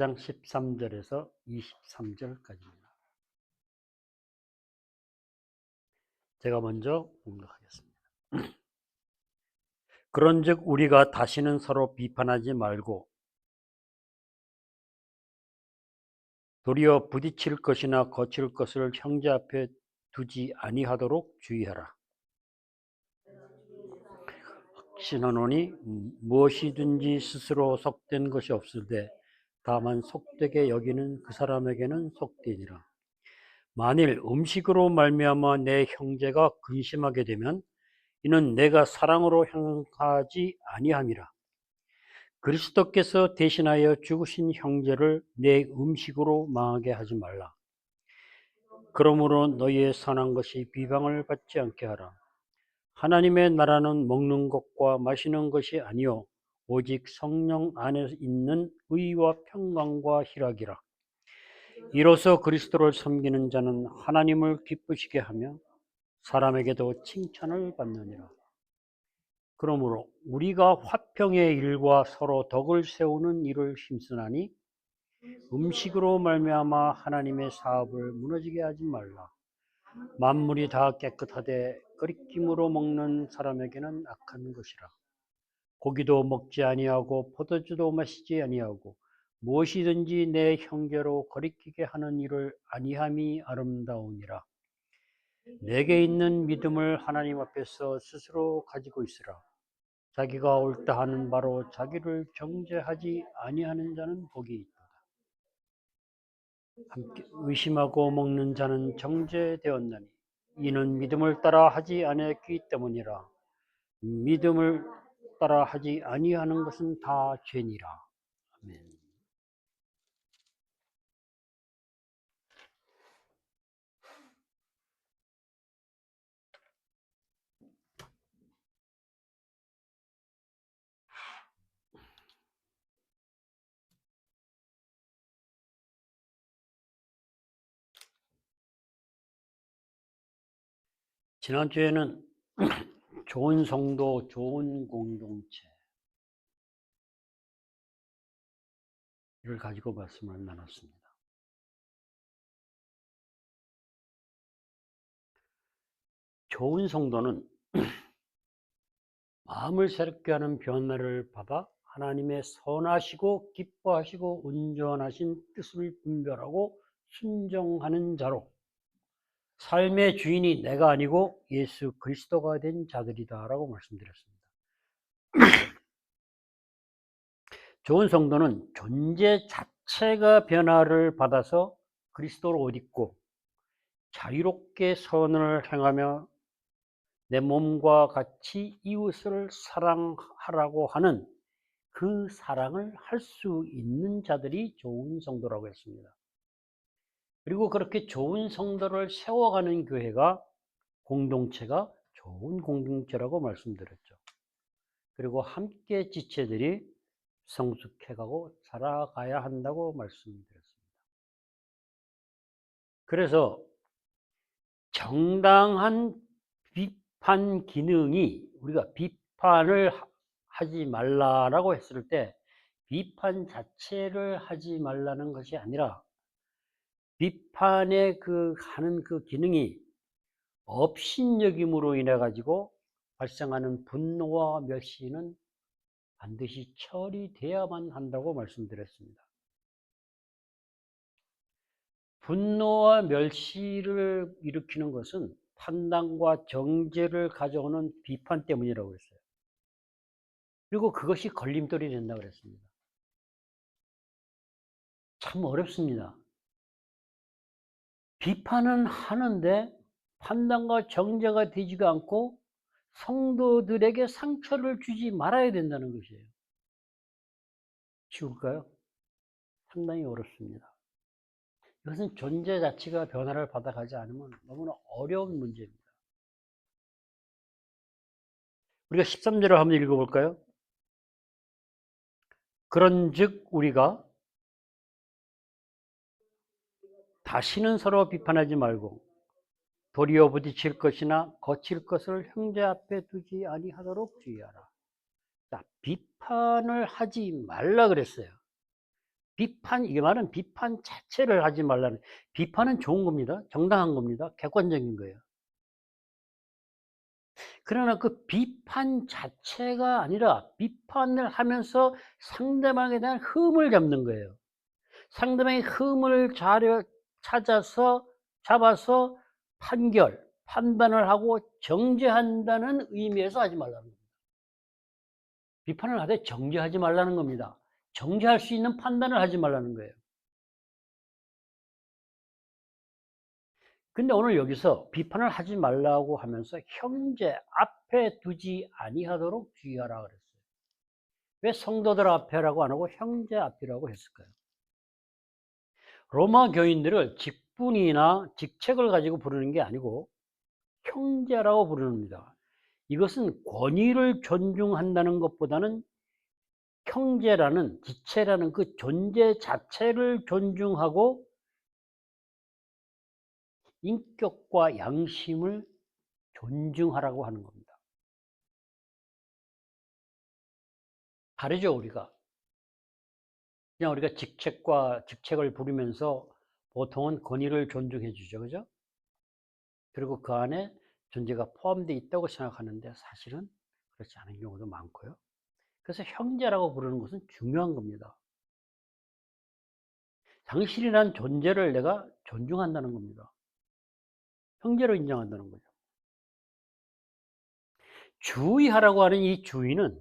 13절에서 23절까지입니다. 제가 먼저 공독하겠습니다. 그런즉 우리가 다시는 서로 비판하지 말고 도리어 부딪힐 것이나 거칠 것을 형제 앞에 두지 아니하도록 주의하라. 확신하노니 무엇이든지 스스로 속된 것이 없으되 다만 속되게 여기는 그 사람에게는 속되니라. 만일 음식으로 말미암아 내 형제가 근심하게 되면 이는 내가 사랑으로 행하지 아니함이라. 그리스도께서 대신하여 죽으신 형제를 내 음식으로 망하게 하지 말라. 그러므로 너희의 선한 것이 비방을 받지 않게 하라. 하나님의 나라는 먹는 것과 마시는 것이 아니요 오직 성령 안에 있는 의와 평강과 희락이라. 이로써 그리스도를 섬기는 자는 하나님을 기쁘시게 하며 사람에게도 칭찬을 받느니라. 그러므로 우리가 화평의 일과 서로 덕을 세우는 일을 힘쓰나니 음식으로 말미암아 하나님의 사업을 무너지게 하지 말라. 만물이 다 깨끗하되 끓임으로 먹는 사람에게는 악한 것이라. 고기도 먹지 아니하고 포도주도 마시지 아니하고 무엇이든지 내 형제로 거리끼게 하는 일을 아니함이 아름다우니라. 내게 있는 믿음을 하나님 앞에서 스스로 가지고 있으라. 자기가 옳다 하는 바로 자기를 정죄하지 아니하는 자는 복이 있다. 함께 의심하고 먹는 자는 정죄되었나니 이는 믿음을 따라 하지 아니했기 때문이라. 믿음을 따라 하지 아니하는 것은 다 죄니라. 아멘. 지난주에는 좋은 성도, 좋은 공동체를 가지고 말씀을 나눴습니다. 좋은 성도는 마음을 새롭게 하는 변화를 받아 하나님의 선하시고 기뻐하시고 온전하신 뜻을 분별하고 순종하는 자로 삶의 주인이 내가 아니고 예수 그리스도가 된 자들이다라고 말씀드렸습니다. 좋은 성도는 존재 자체가 변화를 받아서 그리스도로 옷 입고 자유롭게 선을 행하며 내 몸과 같이 이웃을 사랑하라고 하는 그 사랑을 할 수 있는 자들이 좋은 성도라고 했습니다. 그리고 그렇게 좋은 성도를 세워가는 교회가 공동체가 좋은 공동체라고 말씀드렸죠. 그리고 함께 지체들이 성숙해가고 자라가야 한다고 말씀드렸습니다. 그래서 정당한 비판 기능이 우리가 비판을 하지 말라라고 했을 때 비판 자체를 하지 말라는 것이 아니라 비판의 하는 그 기능이 업신여김으로 인해 가지고 발생하는 분노와 멸시는 반드시 처리돼야만 한다고 말씀드렸습니다. 분노와 멸시를 일으키는 것은 판단과 정죄를 가져오는 비판 때문이라고 했어요. 그리고 그것이 걸림돌이 된다고 그랬습니다. 참 어렵습니다. 비판은 하는데 판단과 정죄가 되지가 않고 성도들에게 상처를 주지 말아야 된다는 것이에요. 쉬울까요? 상당히 어렵습니다. 이것은 존재 자체가 변화를 받아가지 않으면 너무나 어려운 문제입니다. 우리가 13절을 한번 읽어볼까요? 그런즉 우리가 다시는 서로 비판하지 말고 도리어 부딪힐 것이나 거칠 것을 형제 앞에 두지 아니하도록 주의하라. 자, 비판을 하지 말라 그랬어요. 이 말은 비판 자체를 하지 말라는, 비판은 좋은 겁니다. 정당한 겁니다. 객관적인 거예요. 그러나 그 비판 자체가 아니라 비판을 하면서 상대방에 대한 흠을 잡는 거예요. 상대방의 흠을 잡아서 판단을 하고 정죄한다는 의미에서 하지 말라는 겁니다. 비판을 하되 정죄하지 말라는 겁니다. 정죄할 수 있는 판단을 하지 말라는 거예요. 근데 오늘 여기서 비판을 하지 말라고 하면서 형제 앞에 두지 아니하도록 주의하라 그랬어요. 왜 성도들 앞에라고 안 하고 형제 앞이라고 했을까요? 로마 교인들을 직분이나 직책을 가지고 부르는 게 아니고 형제라고 부릅니다. 이것은 권위를 존중한다는 것보다는 형제라는 지체라는 그 존재 자체를 존중하고 인격과 양심을 존중하라고 하는 겁니다. 다르죠, 우리가. 그냥 우리가 직책을 부르면서 보통은 권위를 존중해 주죠. 그죠? 그리고 그 안에 존재가 포함되어 있다고 생각하는데 사실은 그렇지 않은 경우도 많고요. 그래서 형제라고 부르는 것은 중요한 겁니다. 당신이란 존재를 내가 존중한다는 겁니다. 형제로 인정한다는 거죠. 주의하라고 하는 이 주의는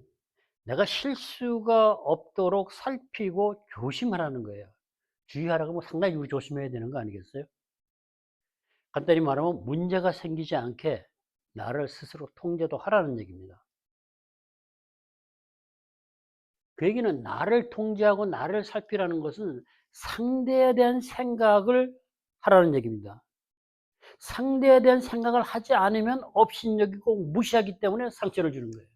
내가 실수가 없도록 살피고 조심하라는 거예요. 주의하라고 하면 상당히 조심해야 되는 거 아니겠어요? 간단히 말하면 문제가 생기지 않게 나를 스스로 통제도 하라는 얘기입니다. 그 얘기는 나를 통제하고 나를 살피라는 것은 상대에 대한 생각을 하라는 얘기입니다. 상대에 대한 생각을 하지 않으면 업신여기고 무시하기 때문에 상처를 주는 거예요.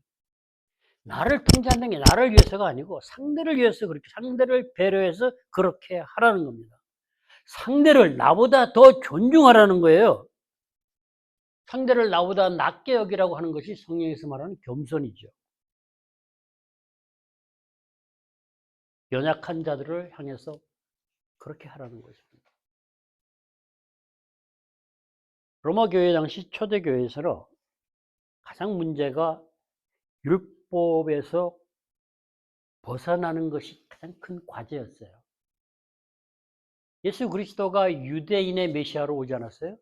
나를 통제한다는 게 나를 위해서가 아니고 상대를 위해서, 그렇게 상대를 배려해서 그렇게 하라는 겁니다. 상대를 나보다 더 존중하라는 거예요. 상대를 나보다 낮게 여기라고 하는 것이 성경에서 말하는 겸손이죠. 연약한 자들을 향해서 그렇게 하라는 것입니다. 로마 교회 당시 초대 교회에서는 가장 문제가 율법에서 벗어나는 것이 가장 큰 과제였어요. 예수 그리스도가 유대인의 메시아로 오지 않았어요?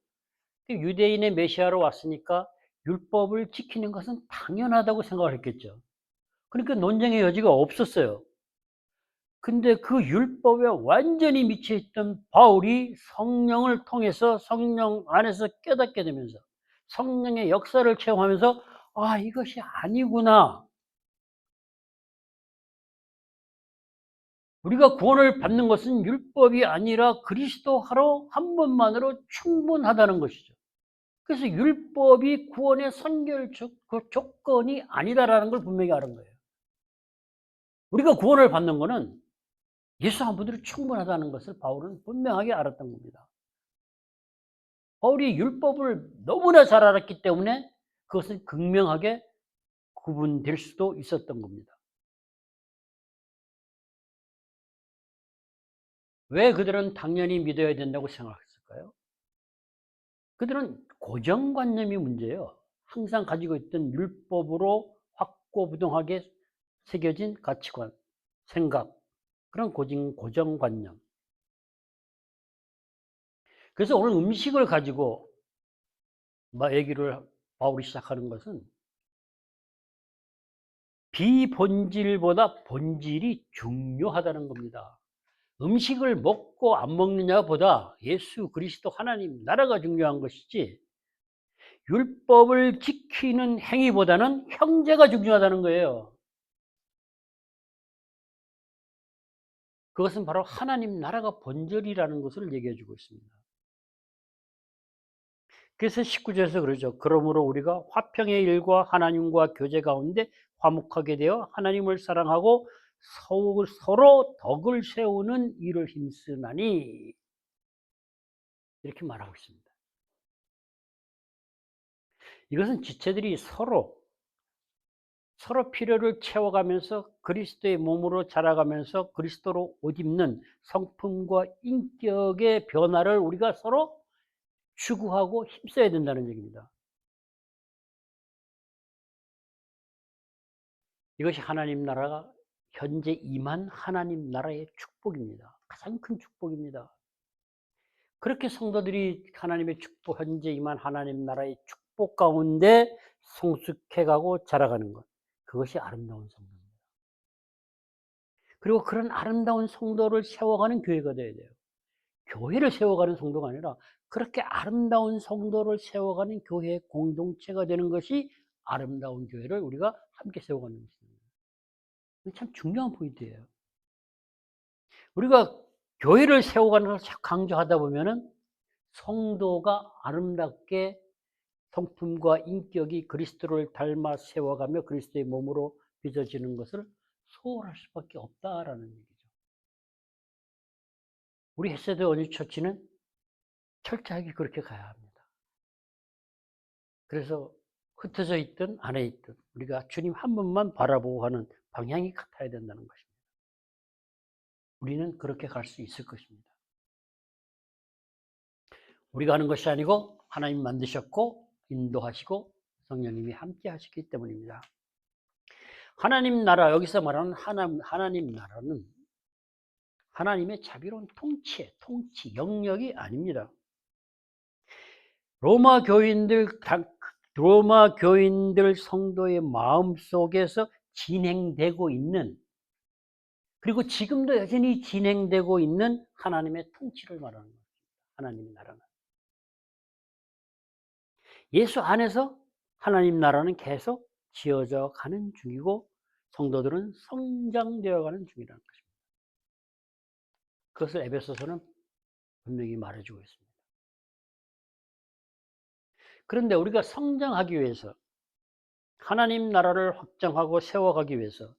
유대인의 메시아로 왔으니까 율법을 지키는 것은 당연하다고 생각을 했겠죠. 그러니까 논쟁의 여지가 없었어요. 근데 그 율법에 완전히 미쳐 있던 바울이 성령을 통해서 성령 안에서 깨닫게 되면서 성령의 역사를 체험하면서 아, 이것이 아니구나. 우리가 구원을 받는 것은 율법이 아니라 그리스도 하루 한 번만으로 충분하다는 것이죠. 그래서 율법이 구원의 그 조건이 아니다라는 걸 분명히 알은 거예요. 우리가 구원을 받는 것은 예수 한 분으로 충분하다는 것을 바울은 분명하게 알았던 겁니다. 바울이 율법을 너무나 잘 알았기 때문에 그것을 극명하게 구분될 수도 있었던 겁니다. 왜 그들은 당연히 믿어야 된다고 생각했을까요? 그들은 고정관념이 문제예요. 항상 가지고 있던 율법으로 확고부동하게 새겨진 가치관, 생각, 그런 고정관념. 그래서 오늘 음식을 가지고 얘기를 바울이 시작하는 것은 비본질보다 본질이 중요하다는 겁니다. 음식을 먹고 안 먹느냐보다 예수 그리스도 하나님 나라가 중요한 것이지 율법을 지키는 행위보다는 형제가 중요하다는 거예요. 그것은 바로 하나님 나라가 본질이라는 것을 얘기해 주고 있습니다. 그래서 19절에서 그러죠. 그러므로 우리가 화평의 일과 하나님과 교제 가운데 화목하게 되어 하나님을 사랑하고 서로 덕을 세우는 일을 힘쓰나니 이렇게 말하고 있습니다. 이것은 지체들이 서로 서로 필요를 채워가면서 그리스도의 몸으로 자라가면서 그리스도로 옷 입는 성품과 인격의 변화를 우리가 서로 추구하고 힘써야 된다는 얘기입니다. 이것이 하나님 나라가 현재 임한 하나님 나라의 축복입니다. 가장 큰 축복입니다. 그렇게 성도들이 하나님의 축복, 현재 임한 하나님 나라의 축복 가운데 성숙해가고 자라가는 것. 그것이 아름다운 성도입니다. 그리고 그런 아름다운 성도를 세워가는 교회가 되어야 돼요. 교회를 세워가는 성도가 아니라 그렇게 아름다운 성도를 세워가는 교회의 공동체가 되는 것이 아름다운 교회를 우리가 함께 세워가는 것입니다. 이게 참 중요한 포인트예요. 우리가 교회를 세워가는 걸 자꾸 강조하다 보면은 성도가 아름답게 성품과 인격이 그리스도를 닮아 세워가며 그리스도의 몸으로 빚어지는 것을 소홀할 수밖에 없다라는 얘기죠. 우리 헤세드 원유처치는 철저하게 그렇게 가야 합니다. 그래서 흩어져 있든 안에 있든 우리가 주님 한 분만 바라보고 가는 방향이 같아야 된다는 것입니다. 우리는 그렇게 갈 수 있을 것입니다. 우리가 하는 것이 아니고 하나님 만드셨고 인도하시고 성령님이 함께 하시기 때문입니다. 하나님 나라, 여기서 말하는 하나님 나라는 하나님의 자비로운 통치, 영역이 아닙니다. 로마 교인들 성도의 마음 속에서 진행되고 있는, 그리고 지금도 여전히 진행되고 있는 하나님의 통치를 말하는 겁니다. 하나님의 나라는. 예수 안에서 하나님 나라는 계속 지어져 가는 중이고 성도들은 성장되어 가는 중이라는 것입니다. 그것을 에베소서는 분명히 말해주고 있습니다. 그런데 우리가 성장하기 위해서, 하나님 나라를 확장하고 세워가기 위해서,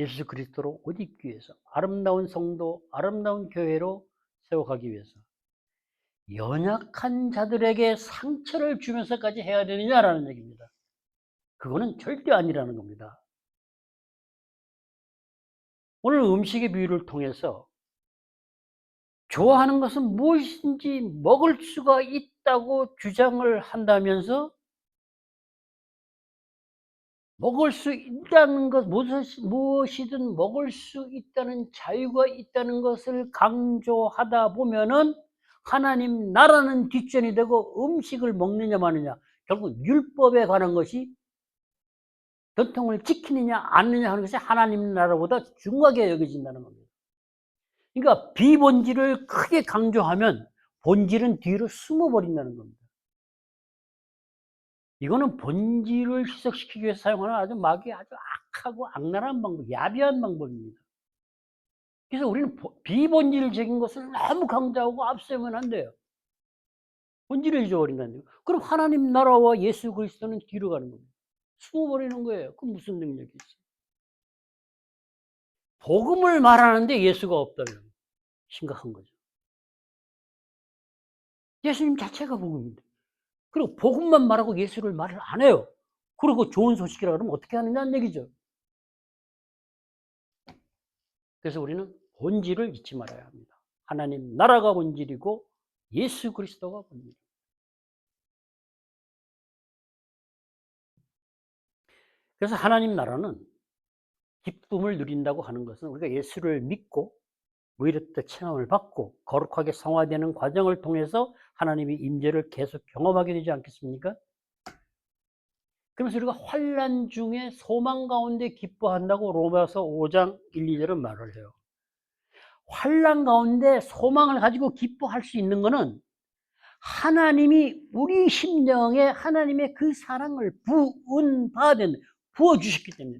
예수 그리스도로 옷 입기 위해서, 아름다운 성도, 아름다운 교회로 세워가기 위해서 연약한 자들에게 상처를 주면서까지 해야 되느냐라는 얘기입니다. 그거는 절대 아니라는 겁니다. 오늘 음식의 비유를 통해서 좋아하는 것은 무엇인지 먹을 수가 있다고 주장을 한다면서 먹을 수 있다는 것, 무엇이든 먹을 수 있다는 자유가 있다는 것을 강조하다 보면은 하나님 나라는 뒷전이 되고 음식을 먹느냐 마느냐, 결국 율법에 관한 것이 전통을 지키느냐 않느냐 하는 것이 하나님 나라보다 중요하게 여겨진다는 겁니다. 그러니까 비본질을 크게 강조하면 본질은 뒤로 숨어버린다는 겁니다. 이거는 본질을 희석시키기 위해서 사용하는 아주 악하고 악랄한 방법, 야비한 방법입니다. 그래서 우리는 비본질적인 것을 너무 강조하고 앞세우면 안 돼요. 본질을 잊어버린다는 거예요. 그럼 하나님 나라와 예수 그리스도는 뒤로 가는 겁니다. 숨어버리는 거예요. 그럼 무슨 능력이 있어요? 복음을 말하는데 예수가 없다면 심각한 거죠. 예수님 자체가 복음인데. 그리고 복음만 말하고 예수를 말을 안 해요. 그리고 좋은 소식이라 그러면 어떻게 하느냐는 얘기죠. 그래서 우리는 본질을 잊지 말아야 합니다. 하나님 나라가 본질이고 예수 그리스도가 본질입니다. 그래서 하나님 나라는 기쁨을 누린다고 하는 것은 우리가 예수를 믿고 의롭다 칭함을 받고 거룩하게 성화되는 과정을 통해서 하나님의 임재를 계속 경험하게 되지 않겠습니까? 그래서 우리가 환난 중에 소망 가운데 기뻐한다고 로마서 5장 1, 2절은 말을 해요. 환난 가운데 소망을 가지고 기뻐할 수 있는 것은 하나님이 우리 심령에 하나님의 그 사랑을 부어주셨기 때문에,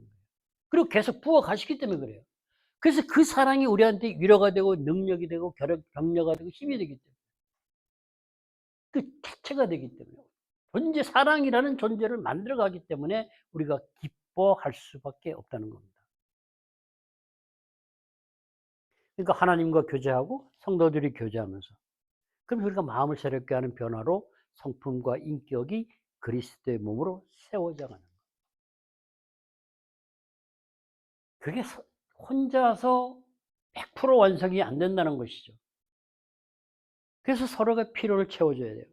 그리고 계속 부어 가시기 때문에 그래요. 그래서 그 사랑이 우리한테 위로가 되고 능력이 되고 격려가 되고 힘이 되기 때문에, 그 자체가 되기 때문에, 존재 사랑이라는 존재를 만들어 가기 때문에 우리가 기뻐할 수밖에 없다는 겁니다. 그러니까 하나님과 교제하고 성도들이 교제하면서, 그럼 우리가 마음을 새롭게 하는 변화로 성품과 인격이 그리스도의 몸으로 세워져 가는 거예요. 그게 혼자서 100% 완성이 안 된다는 것이죠. 그래서 서로가 필요를 채워줘야 돼요.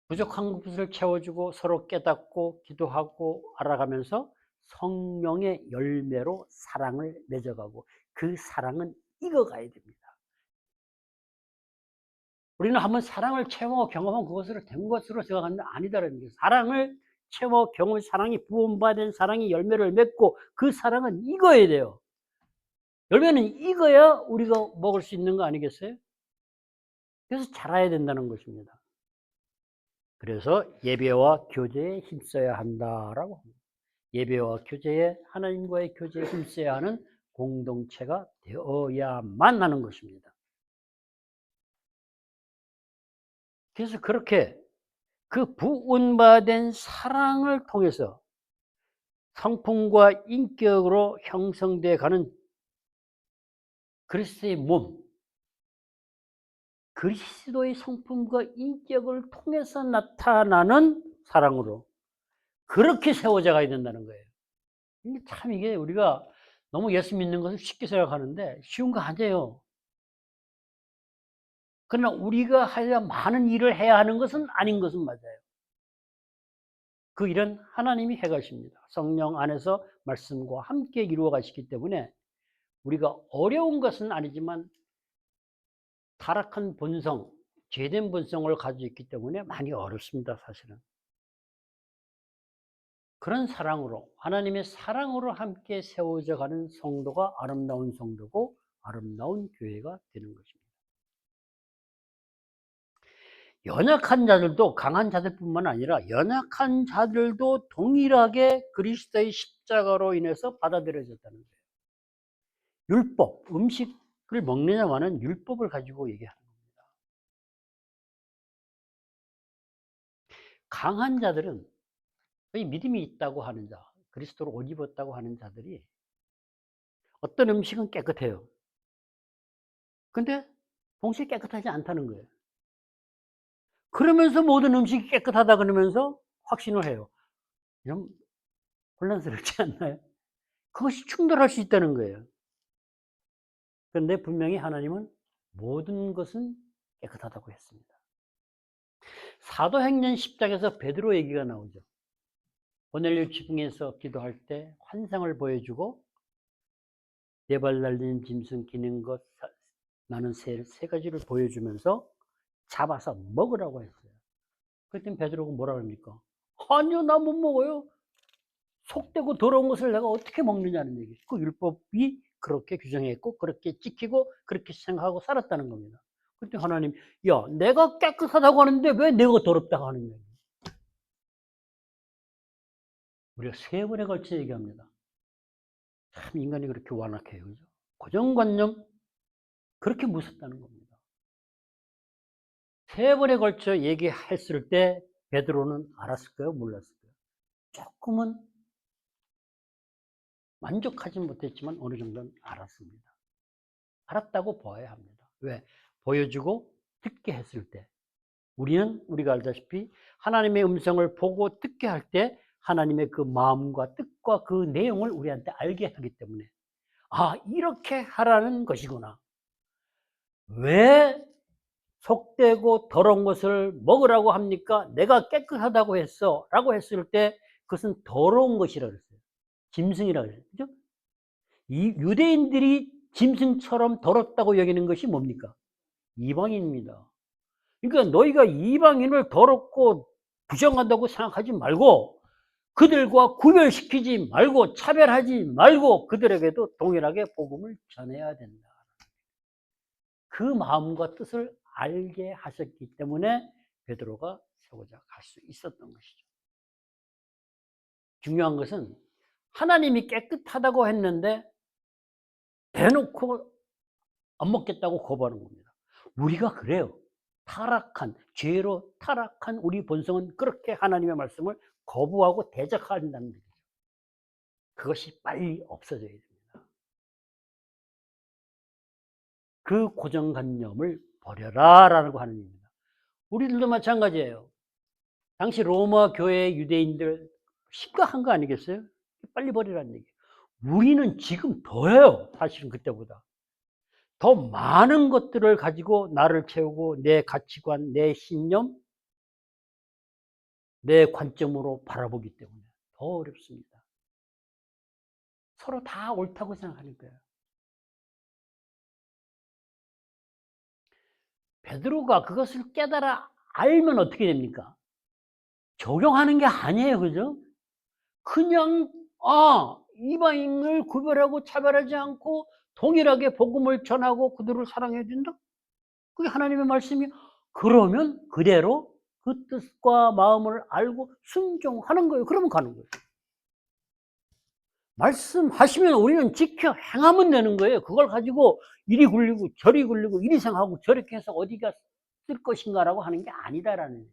부족한 것을 채워주고 서로 깨닫고 기도하고 알아가면서 성령의 열매로 사랑을 맺어가고 그 사랑은 익어가야 됩니다. 우리는 한번 사랑을 채워 경험한 그것으로 된 것으로 생각하는데 아니다라는 거예요. 사랑을 채워 경험, 사랑이 부음받은 사랑이 열매를 맺고 그 사랑은 익어야 돼요. 열매는 익어야 우리가 먹을 수 있는 거 아니겠어요? 그래서 자라야 된다는 것입니다. 그래서 예배와 교제에 힘써야 한다라고 합니다. 예배와 교제에 하나님과의 교제에 힘써야 하는 공동체가 되어야만 하는 것입니다. 그래서 그렇게 그 부은받은 사랑을 통해서 성품과 인격으로 형성돼 가는 그리스도의 몸, 그리스도의 성품과 인격을 통해서 나타나는 사랑으로 그렇게 세워져 가야 된다는 거예요. 이게 참 이게 우리가 너무 예수 믿는 것을 쉽게 생각하는데 쉬운 거 아니에요. 그러나 우리가 하여 많은 일을 해야 하는 것은 아닌 것은 맞아요. 그 일은 하나님이 해 가십니다. 성령 안에서 말씀과 함께 이루어 가시기 때문에 우리가 어려운 것은 아니지만 타락한 본성, 죄된 본성을 가지고 있기 때문에 많이 어렵습니다, 사실은. 그런 사랑으로 하나님의 사랑으로 함께 세워져 가는 성도가 아름다운 성도고 아름다운 교회가 되는 것입니다. 연약한 자들도 강한 자들뿐만 아니라 연약한 자들도 동일하게 그리스도의 십자가로 인해서 받아들여졌다는 거예요. 율법, 음식을 먹느냐마는 율법을 가지고 얘기하는 겁니다. 강한 자들은 거의 믿음이 있다고 하는 자, 그리스도로 옷 입었다고 하는 자들이 어떤 음식은 깨끗해요. 근데 동시에 깨끗하지 않다는 거예요. 그러면서 모든 음식이 깨끗하다 그러면서 확신을 해요. 좀 혼란스럽지 않나요? 그것이 충돌할 수 있다는 거예요. 그런데 분명히 하나님은 모든 것은 깨끗하다고 했습니다. 사도행전 10장에서 베드로 얘기가 나오죠. 고넬료 지붕에서 기도할 때 환상을 보여주고 네 발 달린 짐승 기는 것 나는 세 가지를 보여주면서 잡아서 먹으라고 했어요. 그랬더니 베드로가 뭐라 그럽니까? 아니요, 나 못 먹어요. 속되고 더러운 것을 내가 어떻게 먹느냐는 얘기죠. 그 율법이 그렇게 규정했고 그렇게 지키고 그렇게 생각하고 살았다는 겁니다. 그때 하나님, 야, 내가 깨끗하다고 하는데 왜 내가 더럽다고 하느냐. 우리가 세 번에 걸쳐 얘기합니다. 참 인간이 그렇게 완악해요. 그죠? 고정관념, 그렇게 무섭다는 겁니다. 세 번에 걸쳐 얘기했을 때 베드로는 알았을까요? 몰랐을까요? 조금은 만족하진 못했지만 어느 정도는 알았습니다. 알았다고 봐야 합니다. 왜? 보여주고 듣게 했을 때. 우리가 알다시피 하나님의 음성을 보고 듣게 할 때 하나님의 그 마음과 뜻과 그 내용을 우리한테 알게 하기 때문에 아, 이렇게 하라는 것이구나. 왜 속되고 더러운 것을 먹으라고 합니까? 내가 깨끗하다고 했어. 라고 했을 때 그것은 더러운 것이라고 했어요. 짐승이라고 했어요. 그죠? 이 유대인들이 짐승처럼 더럽다고 여기는 것이 뭡니까? 이방인입니다. 그러니까 너희가 이방인을 더럽고 부정한다고 생각하지 말고 그들과 구별시키지 말고 차별하지 말고 그들에게도 동일하게 복음을 전해야 된다. 그 마음과 뜻을 알게 하셨기 때문에 베드로가 세워져 갈 수 있었던 것이죠. 중요한 것은 하나님이 깨끗하다고 했는데 대놓고 안 먹겠다고 거부하는 겁니다. 우리가 그래요. 죄로 타락한 우리 본성은 그렇게 하나님의 말씀을 거부하고 대적한다는 얘기죠. 그것이 빨리 없어져야 됩니다. 그 고정관념을 버려라 라고 하는 얘기입니다. 우리들도 마찬가지예요. 당시 로마 교회 유대인들 심각한 거 아니겠어요? 빨리 버리라는 얘기예요. 우리는 지금 더해요. 사실은 그때보다. 더 많은 것들을 가지고 나를 채우고 내 가치관, 내 신념, 내 관점으로 바라보기 때문에 더 어렵습니다. 서로 다 옳다고 생각하는 거예요. 베드로가 그것을 깨달아 알면 어떻게 됩니까? 적용하는 게 아니에요. 그죠? 그냥 이방인을 구별하고 차별하지 않고 동일하게 복음을 전하고 그들을 사랑해 준다? 그게 하나님의 말씀이 그러면 그대로 그 뜻과 마음을 알고 순종하는 거예요. 그러면 가는 거예요. 말씀하시면 우리는 지켜 행하면 되는 거예요. 그걸 가지고 이리 굴리고 저리 굴리고 이리 생각하고 저렇게 해서 어디가 쓸 것인가라고 하는 게 아니다라는 거예요.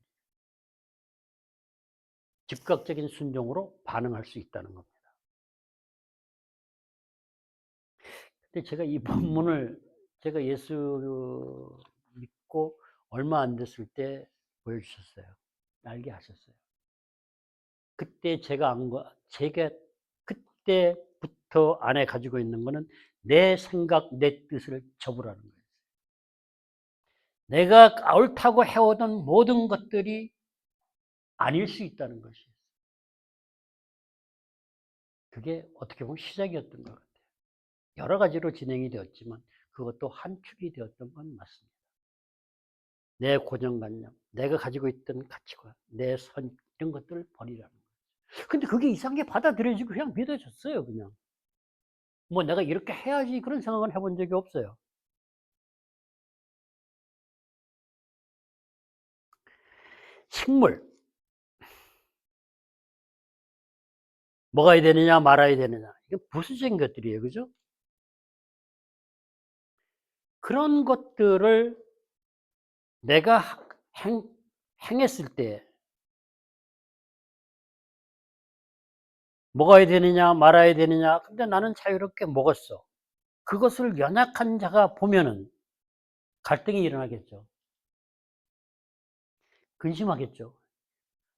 즉각적인 순종으로 반응할 수 있다는 겁니다. 근데 제가 이 본문을 제가 예수 믿고 얼마 안 됐을 때 보여주셨어요. 알게 하셨어요. 그때 제가 그때부터 안에 가지고 있는 거는 내 생각, 내 뜻을 접으라는 거예요. 내가 옳다고 해오던 모든 것들이 아닐 수 있다는 것이. 그게 어떻게 보면 시작이었던 것 같아요. 여러 가지로 진행이 되었지만 그것도 한 축이 되었던 건 맞습니다. 내 고정관념, 내가 가지고 있던 가치관, 내 선, 이런 것들을 버리라는 거예요. 근데 그게 이상하게 받아들여지고 그냥 믿어졌어요, 그냥. 뭐 내가 이렇게 해야지 그런 생각은 해본 적이 없어요. 식물, 먹어야 되느냐 말아야 되느냐. 이게 부수적인 것들이에요. 그죠? 그런 것들을 내가 행했을 때 먹어야 되느냐 말아야 되느냐. 근데 나는 자유롭게 먹었어. 그것을 연약한 자가 보면은 갈등이 일어나겠죠. 근심하겠죠.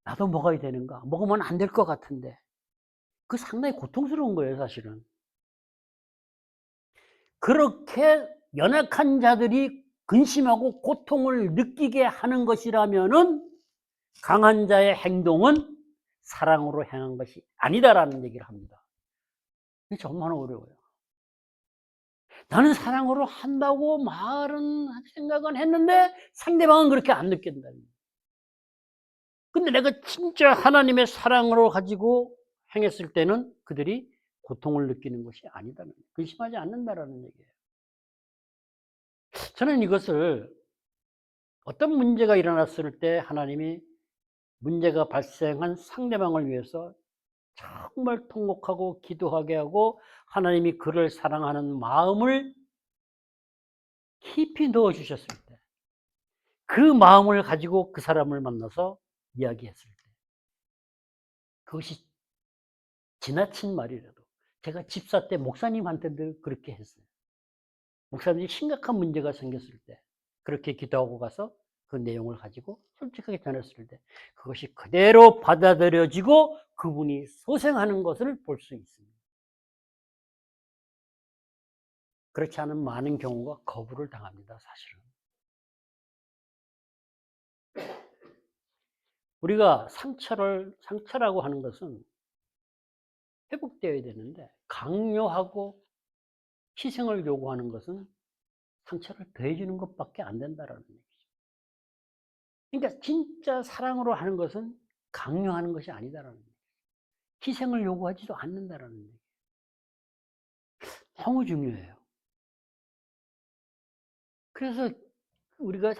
나도 먹어야 되는가? 먹으면 안 될 것 같은데. 그 상당히 고통스러운 거예요, 사실은. 그렇게 연약한 자들이 근심하고 고통을 느끼게 하는 것이라면은 강한 자의 행동은 사랑으로 행한 것이 아니다라는 얘기를 합니다. 이게 정말 어려워요. 나는 사랑으로 한다고 말은 생각은 했는데 상대방은 그렇게 안 느낀다. 근데 내가 진짜 하나님의 사랑으로 가지고 행했을 때는 그들이 고통을 느끼는 것이 아니다는 거예요. 근심하지 않는다라는 얘기예요. 저는 이것을 어떤 문제가 일어났을 때 하나님이 문제가 발생한 상대방을 위해서 정말 통곡하고 기도하게 하고 하나님이 그를 사랑하는 마음을 깊이 넣어 주셨을 때, 그 마음을 가지고 그 사람을 만나서 이야기했을 때, 그것이 지나친 말이라도, 제가 집사 때 목사님한테도 그렇게 했어요. 목사님이 심각한 문제가 생겼을 때 그렇게 기도하고 가서 그 내용을 가지고 솔직하게 전했을 때 그것이 그대로 받아들여지고 그분이 소생하는 것을 볼 수 있습니다. 그렇지 않은 많은 경우가 거부를 당합니다, 사실은. 우리가 상처라고 하는 것은 회복되어야 되는데 강요하고 희생을 요구하는 것은 상처를 더해주는 것밖에 안 된다라는 얘기죠. 그러니까 진짜 사랑으로 하는 것은 강요하는 것이 아니다라는 얘기죠. 희생을 요구하지도 않는다라는 얘기죠. 너무 중요해요. 그래서 우리가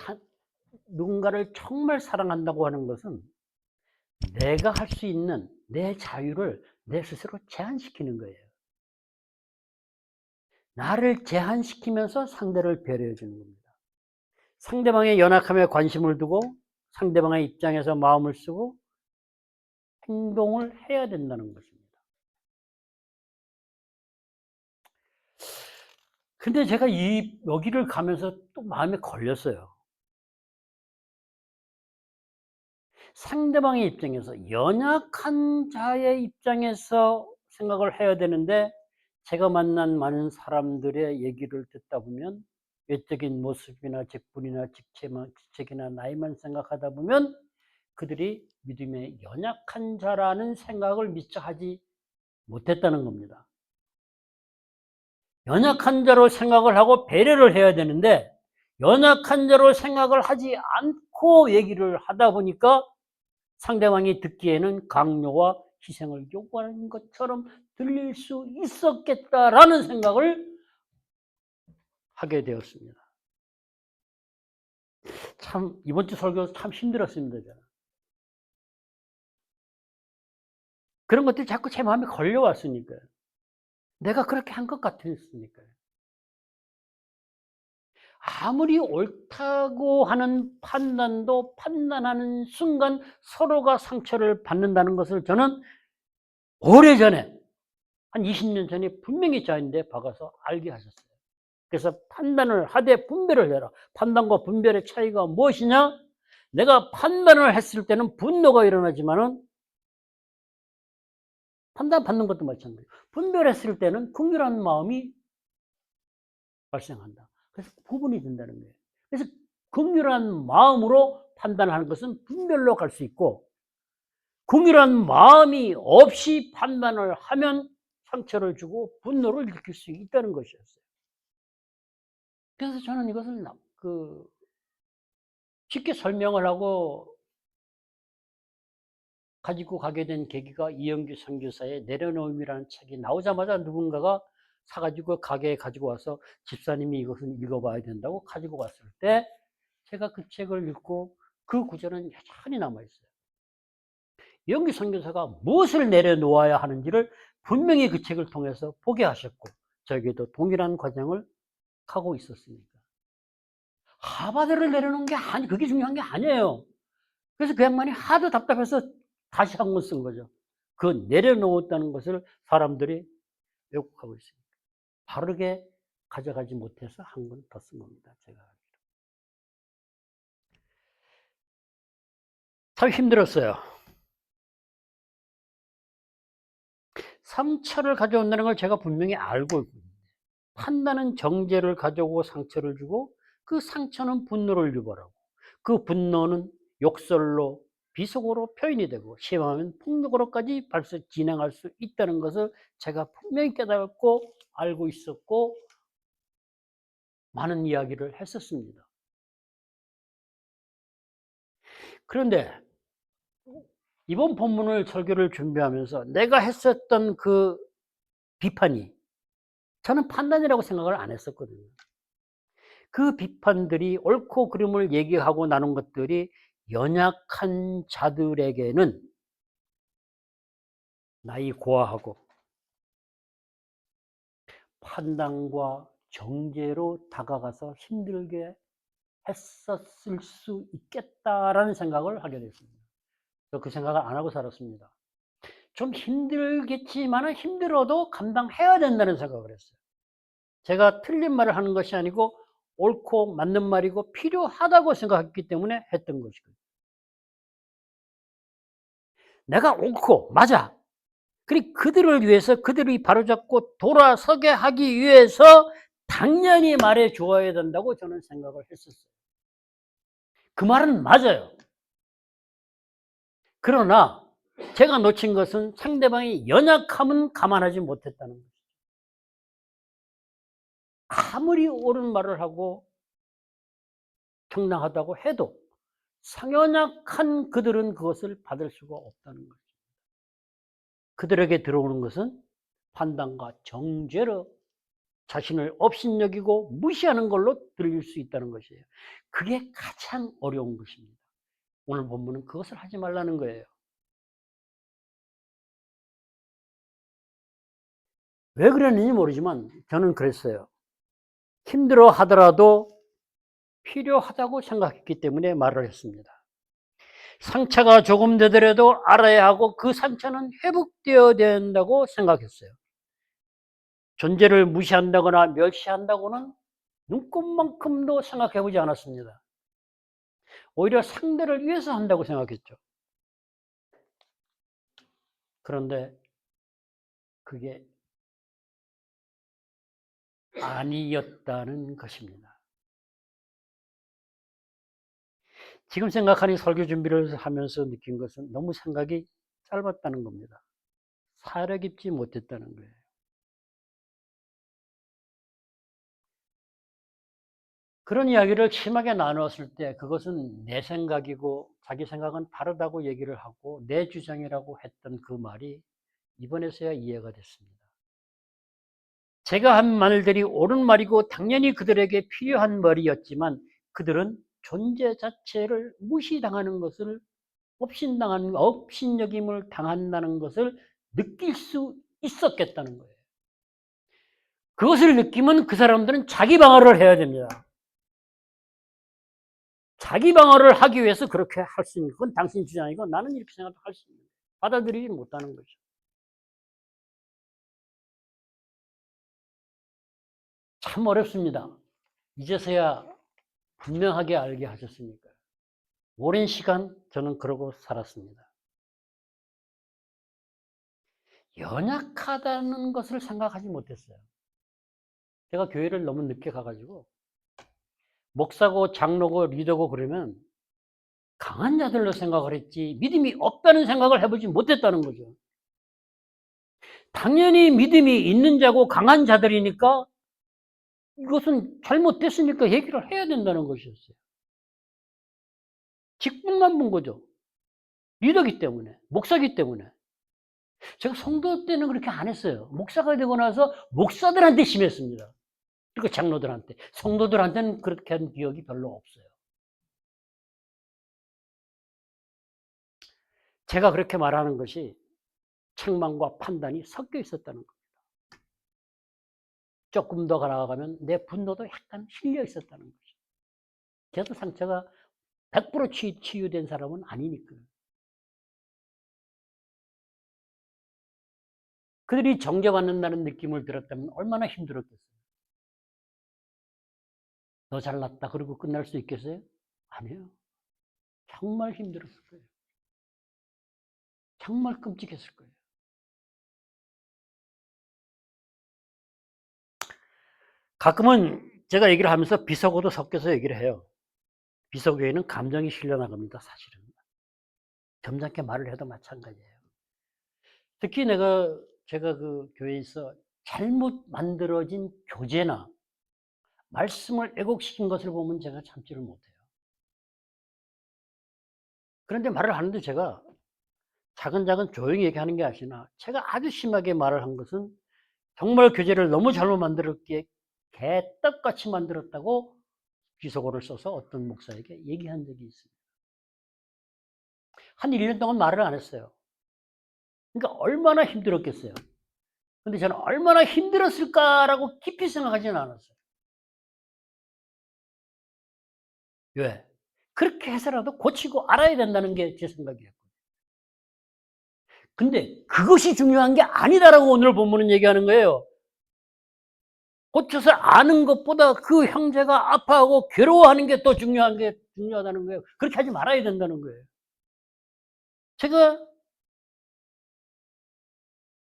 누군가를 정말 사랑한다고 하는 것은 내가 할 수 있는 내 자유를 내 스스로 제한시키는 거예요. 나를 제한시키면서 상대를 배려해 주는 겁니다. 상대방의 연약함에 관심을 두고 상대방의 입장에서 마음을 쓰고 행동을 해야 된다는 것입니다. 근데 제가 여기를 가면서 또 마음에 걸렸어요. 상대방의 입장에서 연약한 자의 입장에서 생각을 해야 되는데 제가 만난 많은 사람들의 얘기를 듣다 보면 외적인 모습이나 직분이나 직책이나 나이만 생각하다 보면 그들이 믿음의 연약한 자라는 생각을 미처 하지 못했다는 겁니다. 연약한 자로 생각을 하고 배려를 해야 되는데 연약한 자로 생각을 하지 않고 얘기를 하다 보니까 상대방이 듣기에는 강요와 희생을 요구하는 것처럼 들릴 수 있었겠다라는 생각을 하게 되었습니다. 참 이번 주 설교 참 힘들었습니다. 저는. 그런 것들이 자꾸 제 마음에 걸려왔으니까요. 내가 그렇게 한 것 같았으니까요. 아무리 옳다고 하는 판단도 판단하는 순간 서로가 상처를 받는다는 것을 저는 오래전에 한 20년 전에 분명히 자인데 박아서 알게 하셨어요. 그래서 판단을 하되 분별을 해라. 판단과 분별의 차이가 무엇이냐? 내가 판단을 했을 때는 분노가 일어나지만은 판단받는 것도 마찬가지예요. 분별했을 때는 긍휼한 마음이 발생한다. 그래서 구분이 된다는 거예요. 그래서 긍휼한 마음으로 판단하는 것은 분별로 갈 수 있고 긍휼한 마음이 없이 판단을 하면 상처를 주고 분노를 일으킬 수 있다는 것이었어요. 그래서 저는 이것을 쉽게 설명을 하고 가지고 가게 된 계기가 이영규 선교사의 내려놓음이라는 책이 나오자마자 누군가가 사가지고 가게에 가지고 와서 집사님이 이것은 읽어봐야 된다고 가지고 왔을 때 제가 그 책을 읽고 그 구절은 여전히 남아있어요. 이영규 선교사가 무엇을 내려놓아야 하는지를 분명히 그 책을 통해서 보게 하셨고 저에게도 동일한 과정을 하고 있었으니까. 하바드를 내려놓은 게 그게 중요한 게 아니에요. 그래서 그 양반이 하도 답답해서 다시 한 권 쓴 거죠. 그 내려놓았다는 것을 사람들이 왜곡하고 있습니다. 바르게 가져가지 못해서 한 권 더 쓴 겁니다. 제가. 참 힘들었어요. 상처를 가져온다는 걸 제가 분명히 알고 있거든요. 판단은 정죄를 가져오고 상처를 주고 그 상처는 분노를 유발하고 그 분노는 욕설로 비속어로 표현이 되고 심하면 폭력으로까지 진행할 수 있다는 것을 제가 분명히 깨달고 알고 있었고 많은 이야기를 했었습니다. 그런데 이번 본문을 설교를 준비하면서 내가 했었던 그 비판이 저는 판단이라고 생각을 안 했었거든요. 그 비판들이 옳고 그름을 얘기하고 나눈 것들이 연약한 자들에게는 나이 고아하고 판단과 정죄로 다가가서 힘들게 했었을 수 있겠다라는 생각을 하게 됐습니다. 그 생각을 안 하고 살았습니다. 좀 힘들겠지만 힘들어도 감당해야 된다는 생각을 했어요. 제가 틀린 말을 하는 것이 아니고 옳고 맞는 말이고 필요하다고 생각했기 때문에 했던 것이거든요. 내가 옳고 맞아. 그들을 위해서 그들이 바로잡고 돌아서게 하기 위해서 당연히 말해 주어야 된다고 저는 생각을 했었어요. 그 말은 맞아요. 그러나 제가 놓친 것은 상대방의 연약함은 감안하지 못했다는 거죠. 아무리 옳은 말을 하고 정당하다고 해도 상연약한 그들은 그것을 받을 수가 없다는 거죠. 그들에게 들어오는 것은 판단과 정죄로 자신을 업신여기고 무시하는 걸로 들릴 수 있다는 것이에요. 그게 가장 어려운 것입니다. 오늘 본문은 그것을 하지 말라는 거예요. 왜 그랬는지 모르지만 저는 그랬어요. 힘들어 하더라도 필요하다고 생각했기 때문에 말을 했습니다. 상처가 조금 되더라도 알아야 하고 그 상처는 회복되어야 된다고 생각했어요. 존재를 무시한다거나 멸시한다고는 눈꼽만큼도 생각해 보지 않았습니다. 오히려 상대를 위해서 한다고 생각했죠. 그런데 그게 아니었다는 것입니다. 지금 생각하니 설교 준비를 하면서 느낀 것은 너무 생각이 짧았다는 겁니다. 사려 깊지 못했다는 거예요. 그런 이야기를 심하게 나누었을 때 그것은 내 생각이고 자기 생각은 다르다고 얘기를 하고 내 주장이라고 했던 그 말이 이번에서야 이해가 됐습니다. 제가 한 말들이 옳은 말이고 당연히 그들에게 필요한 말이었지만 그들은 존재 자체를 무시당하는 것을 업신여김을 당한다는 것을 느낄 수 있었겠다는 거예요. 그것을 느끼면 그 사람들은 자기 방어를 해야 됩니다. 자기 방어를 하기 위해서 그렇게 할 수 있는 건 당신 주장이고 나는 이렇게 생각할 수 있는 거예요. 받아들이지 못하는 거죠. 참 어렵습니다. 이제서야 분명하게 알게 하셨으니까요. 오랜 시간 저는 그러고 살았습니다. 연약하다는 것을 생각하지 못했어요. 제가 교회를 너무 늦게 가가지고 목사고 장로고 리더고 그러면 강한 자들로 생각을 했지 믿음이 없다는 생각을 해보지 못했다는 거죠. 당연히 믿음이 있는 자고 강한 자들이니까 이것은 잘못됐으니까 얘기를 해야 된다는 것이었어요. 직분만 본 거죠. 리더기 때문에, 목사기 때문에. 제가 성도 때는 그렇게 안 했어요. 목사가 되고 나서 목사들한테 심했습니다. 그리고 장로들한테. 성도들한테는 그렇게 한 기억이 별로 없어요. 제가 그렇게 말하는 것이 책망과 판단이 섞여 있었다는 겁니다. 조금 더 나아가면 내 분노도 약간 실려 있었다는 거죠. 저도 상처가 100% 치유된 사람은 아니니까요. 그들이 정죄받는다는 느낌을 들었다면 얼마나 힘들었겠어요. 너 잘났다 그러고 끝날 수 있겠어요? 아니에요. 정말 힘들었을 거예요. 정말 끔찍했을 거예요. 가끔은 제가 얘기를 하면서 비속어도 섞여서 얘기를 해요. 비속어에는 감정이 실려 나갑니다, 사실은. 점잖게 말을 해도 마찬가지예요. 특히 제가 그 교회에서 잘못 만들어진 교재나 말씀을 왜곡시킨 것을 보면 제가 참지를 못해요. 그런데 말을 하는데 제가 차근차근 조용히 얘기하는 게 아니라 제가 아주 심하게 말을 한 것은 정말 교재를 너무 잘못 만들었기에 개떡같이 만들었다고 비속어를 써서 어떤 목사에게 얘기한 적이 있습니다. 한 1년 동안 말을 안 했어요. 그러니까 얼마나 힘들었겠어요. 근데 저는 얼마나 힘들었을까라고 깊이 생각하지는 않았어요. 왜? 그렇게 해서라도 고치고 알아야 된다는 게 제 생각이었거든요. 근데 그것이 중요한 게 아니다라고 오늘 본문은 얘기하는 거예요. 고쳐서 아는 것보다 그 형제가 아파하고 괴로워하는 게 더 중요하다는 거예요. 그렇게 하지 말아야 된다는 거예요. 제가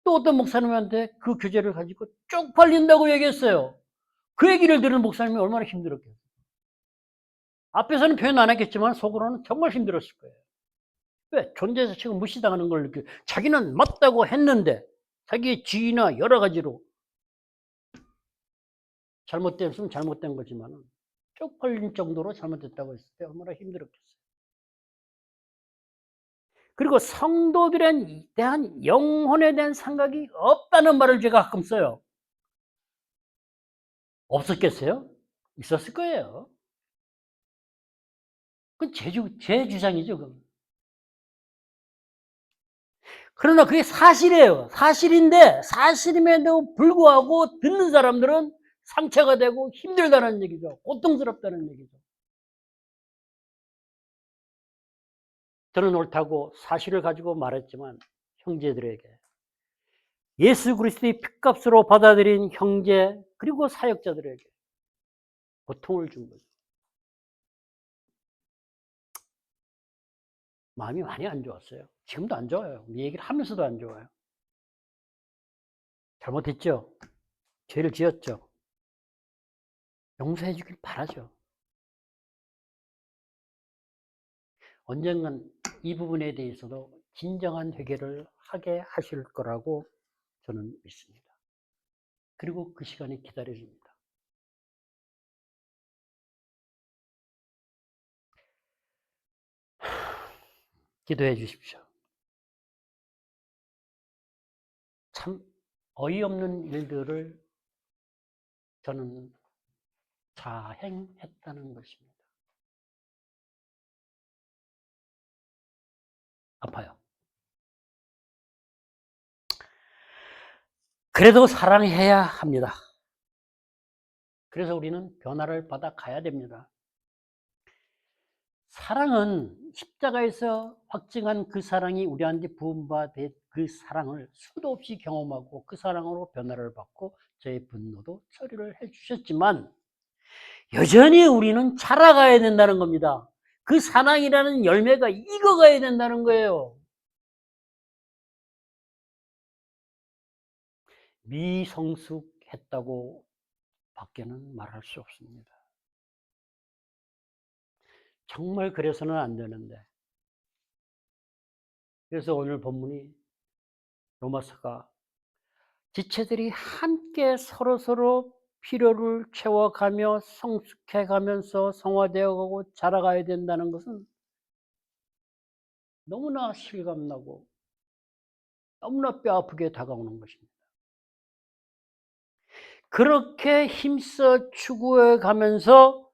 또 어떤 목사님한테 그 교재를 가지고 쪽팔린다고 얘기했어요. 그 얘기를 들은 목사님이 얼마나 힘들었겠어요. 앞에서는 표현 안 했겠지만 속으로는 정말 힘들었을 거예요. 왜? 존재 자체가 무시당하는 걸 느껴요. 자기는 맞다고 했는데 자기의 지위나 여러 가지로 잘못됐으면 잘못된 거지만 쪽팔린 정도로 잘못됐다고 했을 때 얼마나 힘들었겠어요. 그리고 성도들에 대한 영혼에 대한 생각이 없다는 말을 제가 가끔 써요. 없었겠어요? 있었을 거예요. 그건 제 주장이죠. 그건. 그러나 그게 사실이에요. 사실인데 사실임에도 불구하고 듣는 사람들은 상처가 되고 힘들다는 얘기죠. 고통스럽다는 얘기죠. 저는 옳다고 사실을 가지고 말했지만 형제들에게 예수 그리스도의 핏값으로 받아들인 형제 그리고 사역자들에게 고통을 준 거죠. 마음이 많이 안 좋았어요. 지금도 안 좋아요. 이 얘기를 하면서도 안 좋아요. 잘못했죠. 죄를 지었죠. 용서해 주길 바라죠. 언젠간 이 부분에 대해서도 진정한 회개를 하게 하실 거라고 저는 믿습니다. 그리고 그 시간이 기다려집니다. 기도해 주십시오. 참 어이없는 일들을 저는 자행했다는 것입니다. 아파요. 그래도 사랑해야 합니다. 그래서 우리는 변화를 받아 가야 됩니다. 사랑은 십자가에서 확증한 그 사랑이 우리한테 부음받은 그 사랑을 수도 없이 경험하고 그 사랑으로 변화를 받고 저의 분노도 처리를 해 주셨지만 여전히 우리는 자라가야 된다는 겁니다. 그 사랑이라는 열매가 익어가야 된다는 거예요. 미성숙했다고 밖에는 말할 수 없습니다. 정말 그래서는 안 되는데. 그래서 오늘 본문이 로마서가 지체들이 함께 서로서로 필요를 채워가며 성숙해가면서 성화되어가고 자라가야 된다는 것은 너무나 실감나고 너무나 뼈아프게 다가오는 것입니다. 그렇게 힘써 추구해 가면서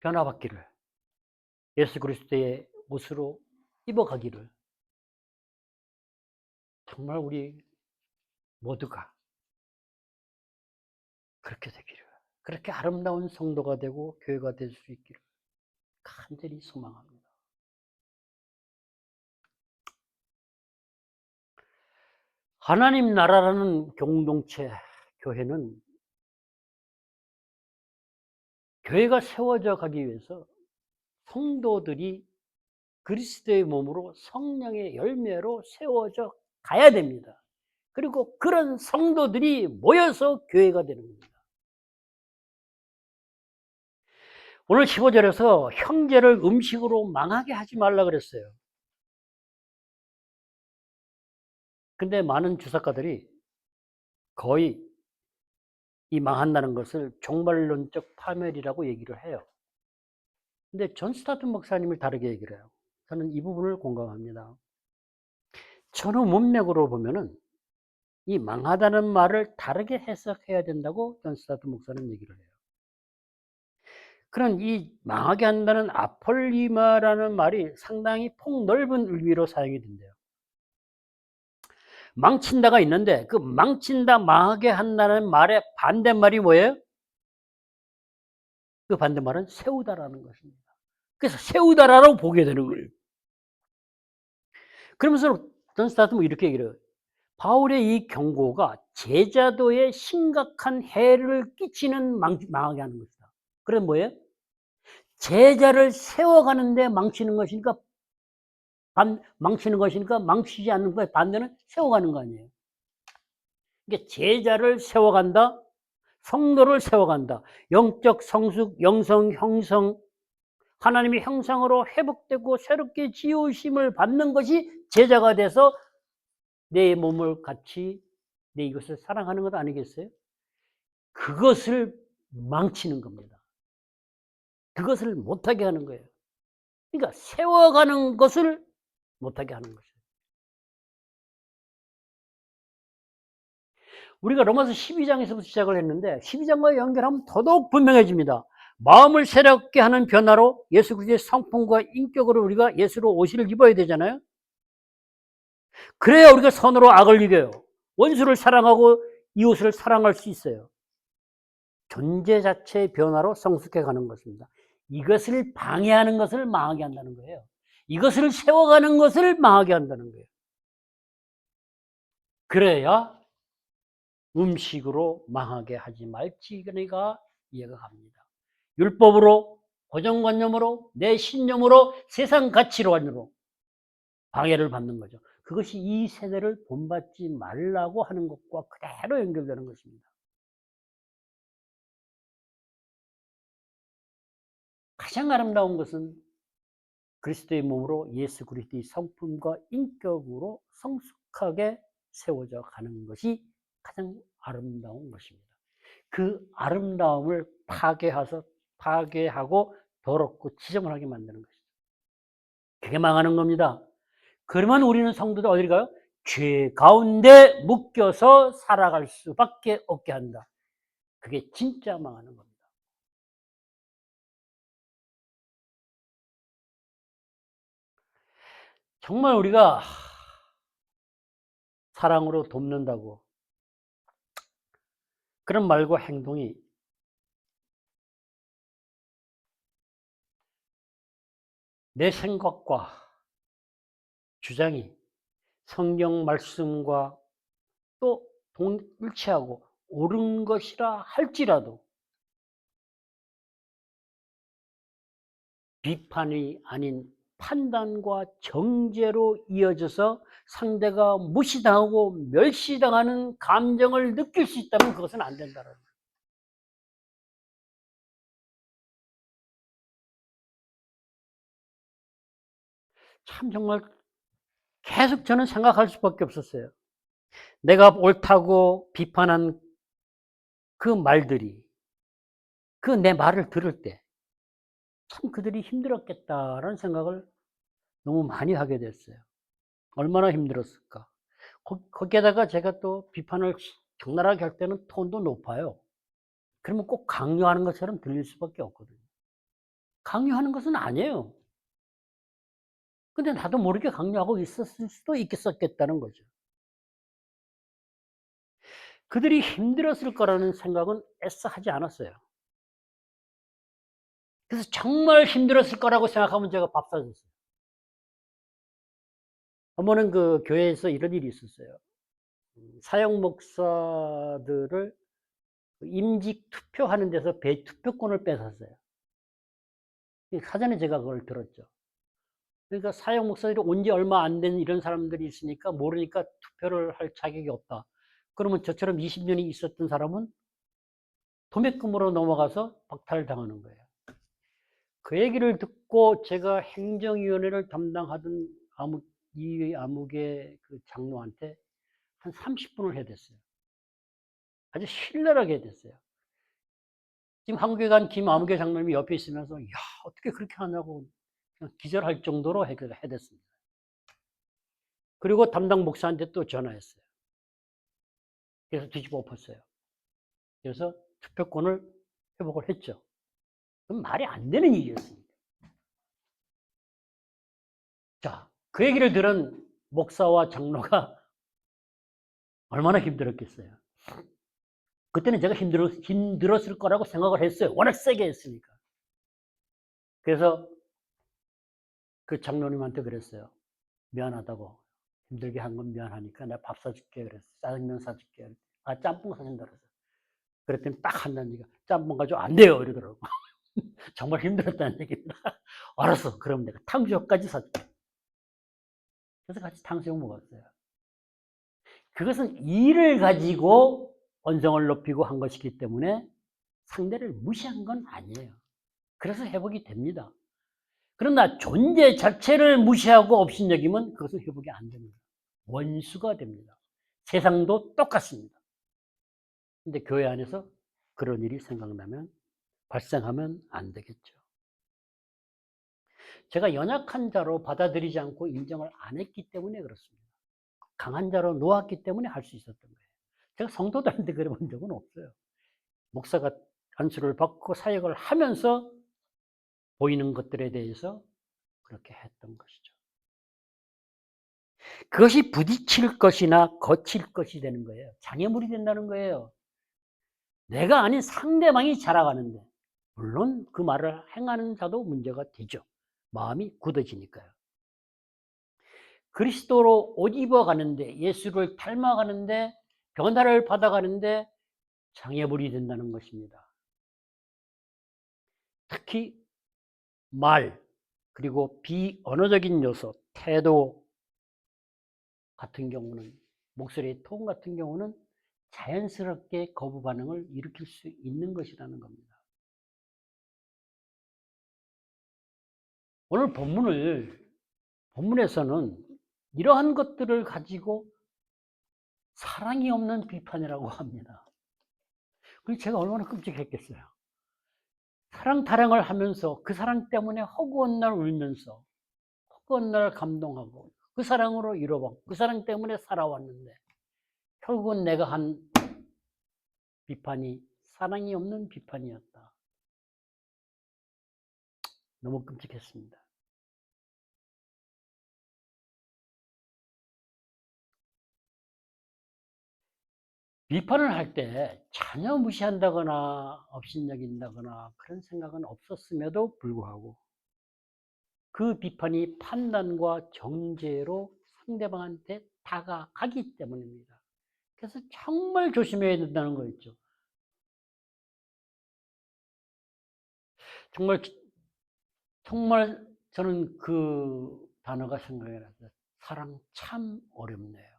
변화받기를, 예수 그리스도의 옷으로 입어가기를 정말 우리 모두가 그렇게 되기를, 그렇게 아름다운 성도가 되고 교회가 될 수 있기를 간절히 소망합니다. 하나님 나라라는 공동체, 교회는 교회가 세워져 가기 위해서 성도들이 그리스도의 몸으로 성령의 열매로 세워져 가야 됩니다. 그리고 그런 성도들이 모여서 교회가 되는 겁니다. 오늘 15절에서 형제를 음식으로 망하게 하지 말라 그랬어요. 근데 많은 주석가들이 거의 이 망한다는 것을 종말론적 파멸이라고 얘기를 해요. 근데 존 스타튼 목사님을 다르게 얘기를 해요. 저는 이 부분을 공감합니다. 전후 문맥으로 보면은 이 망하다는 말을 다르게 해석해야 된다고 존 스타튼 목사는 얘기를 해요. 그런 이 망하게 한다는 아폴리마라는 말이 상당히 폭넓은 의미로 사용이 된대요. 망친다가 있는데 그 망친다, 망하게 한다는 말의 반대말이 뭐예요? 그 반대말은 세우다라는 것입니다. 그래서 세우다라고 보게 되는 거예요. 그러면서 존 스타트는 이렇게 얘기를 해요. 바울의 이 경고가 제자도에 심각한 해를 끼치는 망하게 하는 것이다. 그래 뭐예요? 제자를 세워가는데 망치는 것이니까 망치는 것이니까 망치지 않는 거에 반대는 세워가는 거 아니에요. 그러니까 제자를 세워간다, 성도를 세워간다. 영적 성숙, 영성 형성, 하나님의 형상으로 회복되고 새롭게 지으심을 받는 것이 제자가 돼서 내 몸을 같이 내 이것을 사랑하는 것 아니겠어요? 그것을 망치는 겁니다. 그것을 못하게 하는 거예요. 그러니까 세워가는 것을 못하게 하는 것이에요. 우리가 로마서 12장에서부터 시작을 했는데 12장과 연결하면 더더욱 분명해집니다. 마음을 새롭게 하는 변화로 예수 그리스도의 성품과 인격으로 우리가 예수로 옷을 입어야 되잖아요. 그래야 우리가 선으로 악을 이겨요. 원수를 사랑하고 이웃을 사랑할 수 있어요. 존재 자체의 변화로 성숙해 가는 것입니다. 이것을 방해하는 것을 망하게 한다는 거예요. 이것을 세워가는 것을 망하게 한다는 거예요. 그래야 음식으로 망하게 하지 말지가 이해가 갑니다. 율법으로, 고정관념으로, 내 신념으로, 세상 가치관으로 방해를 받는 거죠. 그것이 이 세대를 본받지 말라고 하는 것과 그대로 연결되는 것입니다. 가장 아름다운 것은 그리스도의 몸으로 예수 그리스도의 성품과 인격으로 성숙하게 세워져 가는 것이 가장 아름다운 것입니다. 그 아름다움을 파괴하고 더럽고 지저분하게 만드는 것이죠. 그게 망하는 겁니다. 그러면 우리는 성도들 어디를 가요? 죄 가운데 묶여서 살아갈 수밖에 없게 한다. 그게 진짜 망하는 겁니다. 정말 우리가 사랑으로 돕는다고 그런 말과 행동이 내 생각과 주장이 성경 말씀과 또 일치하고 옳은 것이라 할지라도 비판이 아닌 판단과 정죄로 이어져서 상대가 무시당하고 멸시당하는 감정을 느낄 수 있다면 그것은 안 된다는 거예요. 참 정말 계속 저는 생각할 수밖에 없었어요. 내가 옳다고 비판한 그 말들이 그 내 말을 들을 때 참 그들이 힘들었겠다라는 생각을 너무 많이 하게 됐어요. 얼마나 힘들었을까. 거기에다가 제가 또 비판을 적나라하게 할 때는 톤도 높아요. 그러면 꼭 강요하는 것처럼 들릴 수밖에 없거든요. 강요하는 것은 아니에요. 근데 나도 모르게 강요하고 있었을 수도 있겠었겠다는 거죠. 그들이 힘들었을 거라는 생각은 애써 하지 않았어요. 그래서 정말 힘들었을 거라고 생각하면 제가 밥 사줬어요. 한 번은 그 교회에서 이런 일이 있었어요. 사역 목사들을 임직 투표하는 데서 투표권을 뺏었어요. 사전에 제가 그걸 들었죠. 그러니까 사역 목사들이 온 지 얼마 안 된 이런 사람들이 있으니까 모르니까 투표를 할 자격이 없다. 그러면 저처럼 20년이 있었던 사람은 도매금으로 넘어가서 박탈당하는 거예요. 그 얘기를 듣고 제가 행정위원회를 담당하던 이 암흑의 그 장로한테 한 30분을 해댔어요. 아주 신랄하게 해댔어요. 지금 한국에 간 김아무개 장로님이 옆에 있으면서 야 어떻게 그렇게 하냐고 그냥 기절할 정도로 해댔습니다. 그리고 담당 목사한테 또 전화했어요. 그래서 뒤집어 엎었어요. 그래서 투표권을 회복을 했죠. 그건 말이 안 되는 일이었습니다. 자, 그 얘기를 들은 목사와 장로가 얼마나 힘들었겠어요. 그때는 제가 힘들었을 거라고 생각을 했어요. 워낙 세게 했으니까. 그래서 그 장로님한테 그랬어요. 미안하다고. 힘들게 한 건 미안하니까 내가 밥 사줄게. 그랬어. 짜장면 사줄게. 아, 짬뽕 사준다 그랬어. 그랬더니 딱 한다는 얘기가 짬뽕 가지고 안 돼요. 이러더라고. 정말 힘들었다는 얘기입니다. 알았어. 그럼 내가 탕수육까지 사줄게. 그래서 같이 탕수육 먹었어요. 그것은 일을 가지고 언성을 높이고 한 것이기 때문에 상대를 무시한 건 아니에요. 그래서 회복이 됩니다. 그러나 존재 자체를 무시하고 업신여기면 그것은 회복이 안 됩니다. 원수가 됩니다. 세상도 똑같습니다. 근데 교회 안에서 그런 일이 발생하면 안 되겠죠. 제가 연약한 자로 받아들이지 않고 인정을 안 했기 때문에 그렇습니다. 강한 자로 놓았기 때문에 할 수 있었던 거예요. 제가 성도들한테 그래 본 적은 없어요. 목사가 안수를 받고 사역을 하면서 보이는 것들에 대해서 그렇게 했던 것이죠. 그것이 부딪힐 것이나 거칠 것이 되는 거예요. 장애물이 된다는 거예요. 내가 아닌 상대방이 자라가는데 물론 그 말을 행하는 자도 문제가 되죠. 마음이 굳어지니까요. 그리스도로 옷 입어가는데 예수를 닮아가는데 변화를 받아가는데 장애물이 된다는 것입니다. 특히 말 그리고 비언어적인 요소, 태도 같은 경우는, 목소리의 톤 같은 경우는 자연스럽게 거부 반응을 일으킬 수 있는 것이라는 겁니다. 오늘 본문에서는 이러한 것들을 가지고 사랑이 없는 비판이라고 합니다. 그래서 제가 얼마나 끔찍했겠어요. 사랑 타령을 하면서 그 사랑 때문에 허구한 날 울면서 허구한 날 감동하고 그 사랑으로 이뤄봤고 그 사랑 때문에 살아왔는데 결국은 내가 한 비판이 사랑이 없는 비판이었다. 너무 끔찍했습니다. 비판을 할 때 전혀 무시한다거나 업신여긴다거나 그런 생각은 없었음에도 불구하고 그 비판이 판단과 정죄로 상대방한테 다가가기 때문입니다. 그래서 정말 조심해야 된다는 거 있죠. 정말 정말 저는 그 단어가 생각이 났어요. 사랑 참 어렵네요.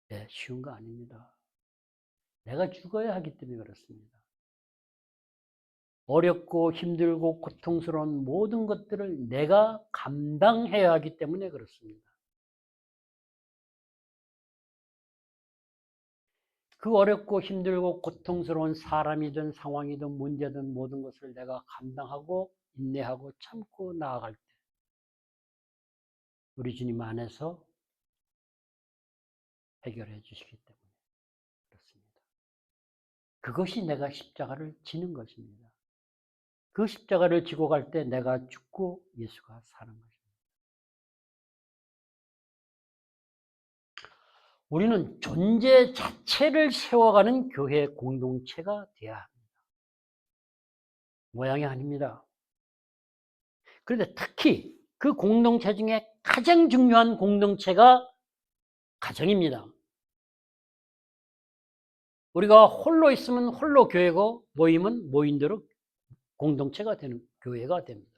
네, 쉬운 거 아닙니다. 내가 죽어야 하기 때문에 그렇습니다. 어렵고 힘들고 고통스러운 모든 것들을 내가 감당해야 하기 때문에 그렇습니다. 그 어렵고 힘들고 고통스러운 사람이든 상황이든 문제든 모든 것을 내가 감당하고 인내하고 참고 나아갈 때 우리 주님 안에서 해결해 주시기 때문에 그렇습니다. 그것이 내가 십자가를 지는 것입니다. 그 십자가를 지고 갈 때 내가 죽고 예수가 사는 것입니다. 우리는 존재 자체를 세워가는 교회 공동체가 되어야 합니다. 모양이 아닙니다. 그런데 특히 그 공동체 중에 가장 중요한 공동체가 가정입니다. 우리가 홀로 있으면 홀로 교회고 모이면 모인대로 공동체가 되는 교회가 됩니다.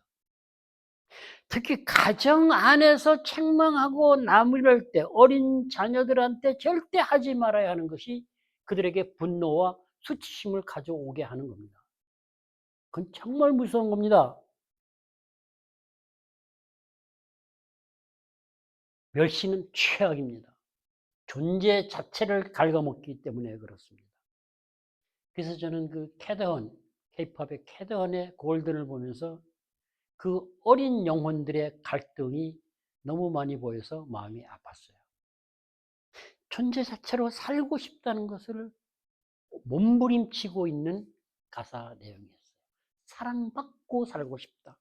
특히 가정 안에서 책망하고 나무랄 때 어린 자녀들한테 절대 하지 말아야 하는 것이 그들에게 분노와 수치심을 가져오게 하는 겁니다. 그건 정말 무서운 겁니다. 멸시는 최악입니다. 존재 자체를 갉아먹기 때문에 그렇습니다. 그래서 저는 그 캐더헌, K-팝의 캐더헌의 골든을 보면서 그 어린 영혼들의 갈등이 너무 많이 보여서 마음이 아팠어요. 존재 자체로 살고 싶다는 것을 몸부림치고 있는 가사 내용이었어요. 사랑받고 살고 싶다.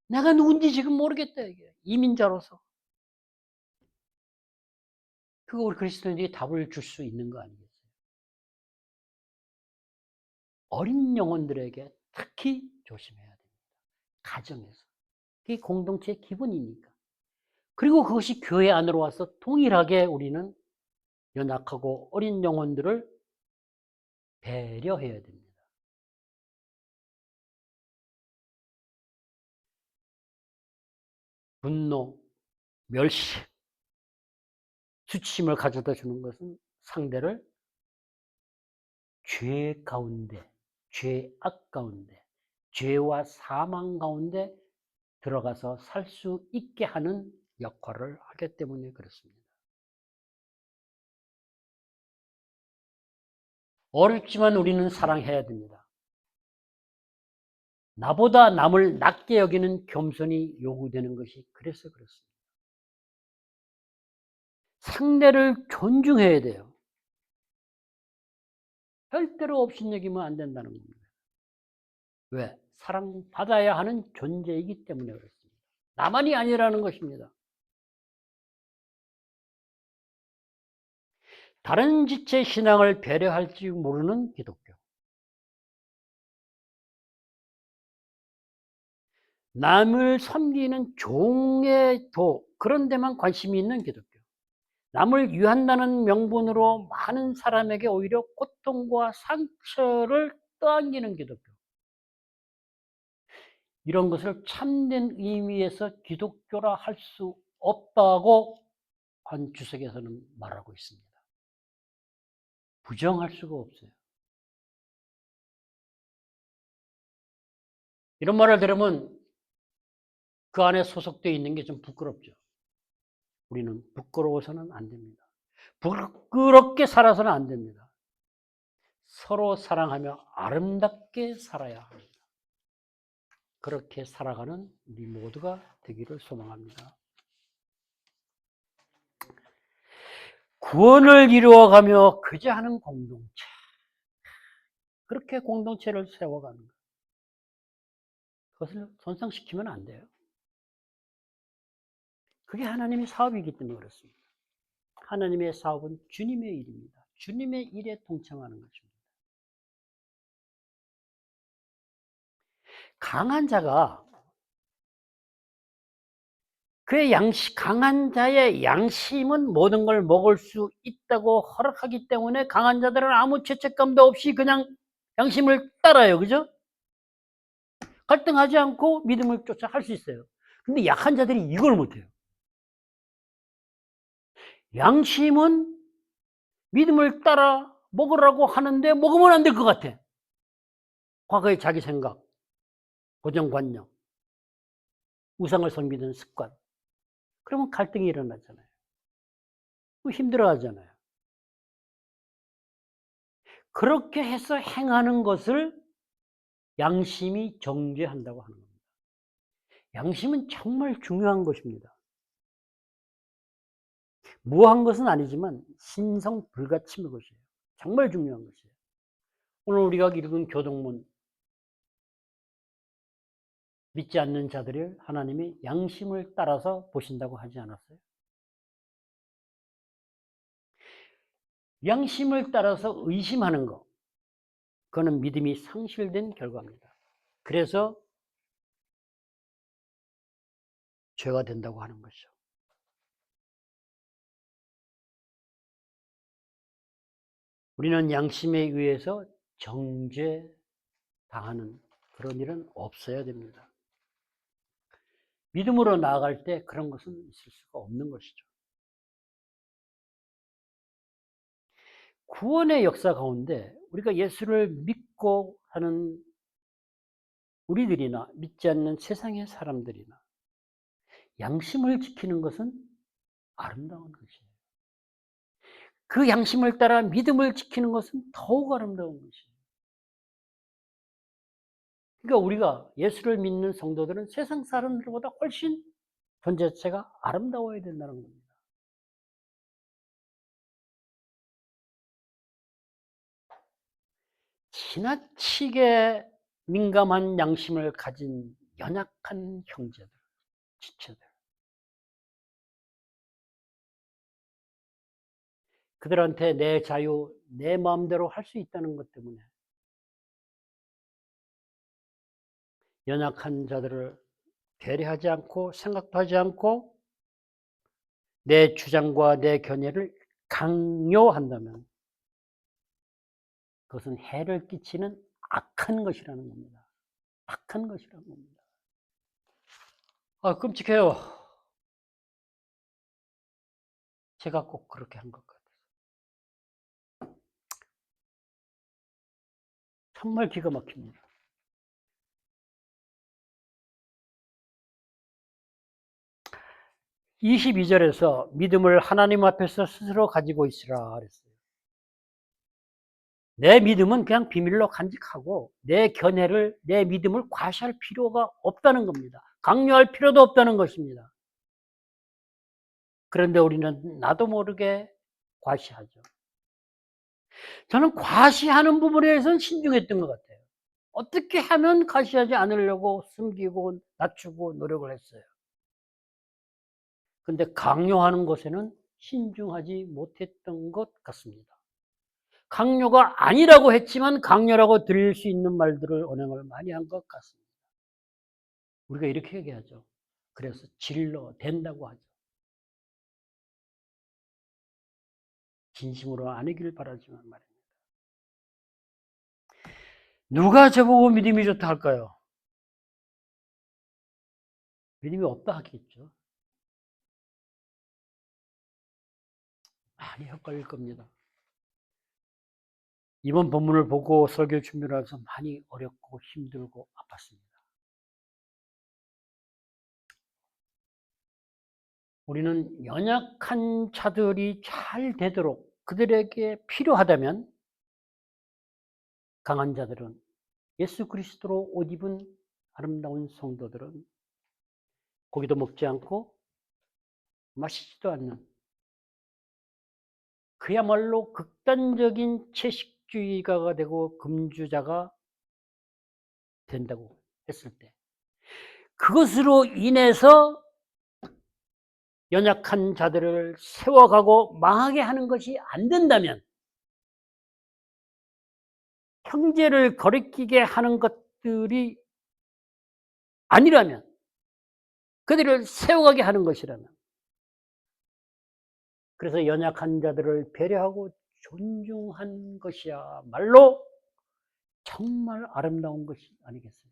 내가 누군지 지금 모르겠다. 이게 이민자로서. 그거 우리 그리스도인들이 답을 줄 수 있는 거 아니겠어요? 어린 영혼들에게 특히 조심해야 됩니다. 가정에서. 그게 공동체의 기본이니까. 그리고 그것이 교회 안으로 와서 동일하게 우리는 연약하고 어린 영혼들을 배려해야 됩니다. 분노, 멸시, 수치심을 가져다 주는 것은 상대를 죄 가운데, 죄악 가운데, 죄와 사망 가운데 들어가서 살 수 있게 하는 역할을 하기 때문에 그렇습니다. 어렵지만 우리는 사랑해야 됩니다. 나보다 남을 낮게 여기는 겸손이 요구되는 것이 그래서 그렇습니다. 상대를 존중해야 돼요. 절대로 업신여기면 안 된다는 겁니다. 왜? 사랑받아야 하는 존재이기 때문에 그렇습니다. 나만이 아니라는 것입니다. 다른 지체 신앙을 배려할 줄 모르는 기독교. 남을 섬기는 종의 도, 그런 데만 관심이 있는 기독교. 남을 위한다는 명분으로 많은 사람에게 오히려 고통과 상처를 떠안기는 기독교. 이런 것을 참된 의미에서 기독교라 할 수 없다고 한 주석에서는 말하고 있습니다. 부정할 수가 없어요. 이런 말을 들으면 그 안에 소속되어 있는 게 좀 부끄럽죠. 우리는 부끄러워서는 안 됩니다. 부끄럽게 살아서는 안 됩니다. 서로 사랑하며 아름답게 살아야 합니다. 그렇게 살아가는 우리 모두가 되기를 소망합니다. 구원을 이루어가며 거저하는 공동체. 그렇게 공동체를 세워가는 것. 그것을 손상시키면 안 돼요. 그게 하나님의 사업이기 때문에 그렇습니다. 하나님의 사업은 주님의 일입니다. 주님의 일에 동참하는 것입니다. 강한 자가 그의 강한 자의 양심은 모든 걸 먹을 수 있다고 허락하기 때문에 강한 자들은 아무 죄책감도 없이 그냥 양심을 따라요. 그죠? 갈등하지 않고 믿음을 쫓아 할 수 있어요. 근데 약한 자들이 이걸 못해요. 양심은 믿음을 따라 먹으라고 하는데 먹으면 안 될 것 같아. 과거의 자기 생각, 고정관념, 우상을 섬기는 습관. 그러면 갈등이 일어나잖아요. 힘들어 하잖아요. 그렇게 해서 행하는 것을 양심이 정죄한다고 하는 겁니다. 양심은 정말 중요한 것입니다. 무한 것은 아니지만 신성불가침의 것이에요. 정말 중요한 것이에요. 오늘 우리가 읽은 교동문, 믿지 않는 자들을 하나님이 양심을 따라서 보신다고 하지 않았어요? 양심을 따라서 의심하는 것, 그거는 믿음이 상실된 결과입니다. 그래서 죄가 된다고 하는 것이죠. 우리는 양심에 의해서 정죄당하는 그런 일은 없어야 됩니다. 믿음으로 나아갈 때 그런 것은 있을 수가 없는 것이죠. 구원의 역사 가운데 우리가 예수를 믿고 하는 우리들이나 믿지 않는 세상의 사람들이나 양심을 지키는 것은 아름다운 것이에요. 그 양심을 따라 믿음을 지키는 것은 더욱 아름다운 것이에요. 그러니까 우리가 예수를 믿는 성도들은 세상 사람들보다 훨씬 존재 자체가 아름다워야 된다는 겁니다. 지나치게 민감한 양심을 가진 연약한 형제들, 지체들. 그들한테 내 자유, 내 마음대로 할 수 있다는 것 때문에 연약한 자들을 배려하지 않고 생각도 하지 않고 내 주장과 내 견해를 강요한다면 그것은 해를 끼치는 악한 것이라는 겁니다. 악한 것이라는 겁니다. 아, 끔찍해요. 제가 꼭 그렇게 한 것 같아요. 정말 기가 막힙니다. (22절에서) 믿음을 하나님 앞에서 스스로 가지고 있으라 그랬어요. 내 믿음은 그냥 비밀로 간직하고 내 견해를, 내 믿음을 과시할 필요가 없다는 겁니다. 강요할 필요도 없다는 것입니다. 그런데 우리는 나도 모르게 과시하죠. 저는 과시하는 부분에 대해서는 신중했던 것 같아요. 어떻게 하면 과시하지 않으려고 숨기고 낮추고 노력을 했어요. 근데 강요하는 것에는 신중하지 못했던 것 같습니다. 강요가 아니라고 했지만 강요라고 들릴 수 있는 말들을 언행을 많이 한 것 같습니다. 우리가 이렇게 얘기하죠. 그래서 질러 된다고 하죠. 진심으로 아니길 바라지만 말입니다. 누가 저보고 믿음이 좋다 할까요? 믿음이 없다 하겠죠. 많이 헷갈릴 겁니다. 이번 본문을 보고 설교 준비를 하면서 많이 어렵고 힘들고 아팠습니다. 우리는 연약한 자들이 잘 되도록 그들에게 필요하다면 강한 자들은 예수 그리스도로 옷 입은 아름다운 성도들은 고기도 먹지 않고 마시지도 않는 그야말로 극단적인 채식주의가가 되고 금주자가 된다고 했을 때 그것으로 인해서 연약한 자들을 세워가고 망하게 하는 것이 안 된다면 형제를 거리끼게 하는 것들이 아니라면 그들을 세워가게 하는 것이라면 그래서 연약한 자들을 배려하고 존중한 것이야말로 정말 아름다운 것이 아니겠어요?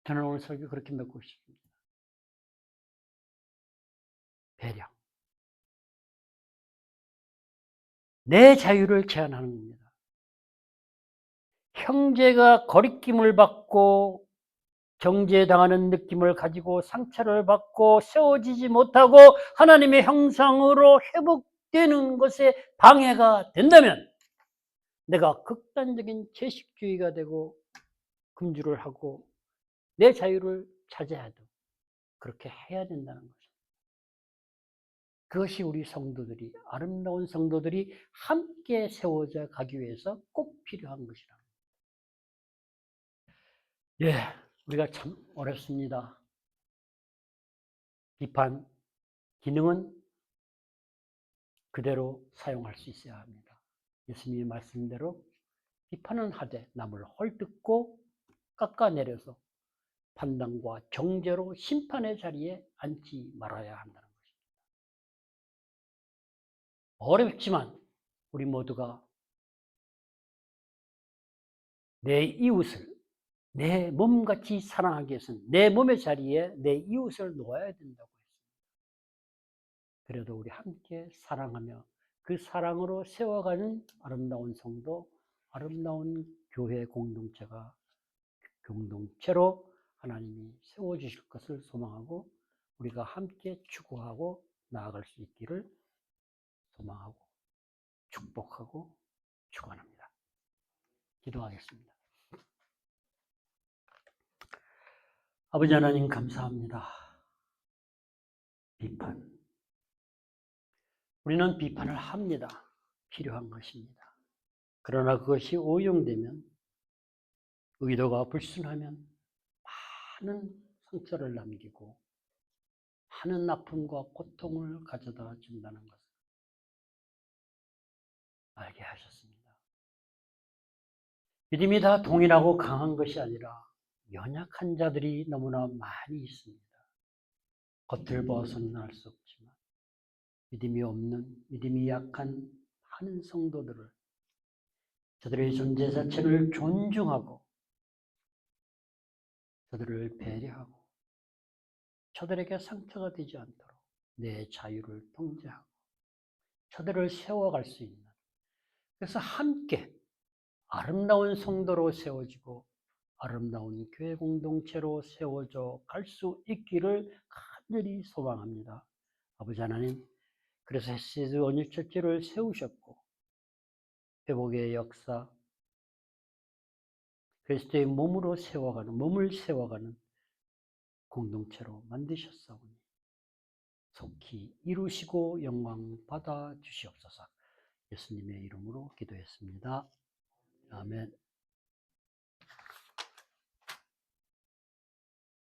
저는 오늘 설교 그렇게 맺고 싶습니다. 배려. 내 자유를 제한하는 겁니다. 형제가 거리낌을 받고 정죄당하는 느낌을 가지고 상처를 받고 세워지지 못하고 하나님의 형상으로 회복되는 것에 방해가 된다면 내가 극단적인 채식주의가 되고 금주를 하고 내 자유를 차지해도 그렇게 해야 된다는 거죠. 그것이 우리 성도들이 아름다운 성도들이 함께 세워져 가기 위해서 꼭 필요한 것이라. 예, 우리가 참 어렵습니다. 비판, 기능은 그대로 사용할 수 있어야 합니다. 예수님의 말씀대로 비판은 하되 남을 헐뜯고 깎아내려서 판단과 정죄로 심판의 자리에 앉지 말아야 한다는 것입니다. 어렵지만 우리 모두가 내 이웃을 내 몸같이 사랑하기 위해서는 내 몸의 자리에 내 이웃을 놓아야 된다고 했습니다. 그래도 우리 함께 사랑하며 그 사랑으로 세워가는 아름다운 성도, 아름다운 교회 공동체로 하나님이 세워주실 것을 소망하고 우리가 함께 추구하고 나아갈 수 있기를 소망하고 축복하고 축원합니다. 기도하겠습니다. 아버지 하나님 감사합니다. 비판. 우리는 비판을 합니다. 필요한 것입니다. 그러나 그것이 오용되면 의도가 불순하면 많은 상처를 남기고 많은 아픔과 고통을 가져다 준다는 것을 알게 하셨습니다. 믿음이 다 동일하고 강한 것이 아니라 연약한 자들이 너무나 많이 있습니다. 겉을 보아서는 알 수 없지만 믿음이 없는, 믿음이 약한 많은 성도들을 저들의 존재 자체를 존중하고 저들을 배려하고 저들에게 상처가 되지 않도록 내 자유를 통제하고 저들을 세워갈 수 있는, 그래서 함께 아름다운 성도로 세워지고 아름다운 교회 공동체로 세워져 갈 수 있기를 간절히 소망합니다. 아버지 하나님, 그래서 헤세드 원유철제를 세우셨고 회복의 역사, 그리스도의 몸을 세워가는 공동체로 만드셨사오니 속히 이루시고 영광 받아 주시옵소서. 예수님의 이름으로 기도했습니다. 아멘.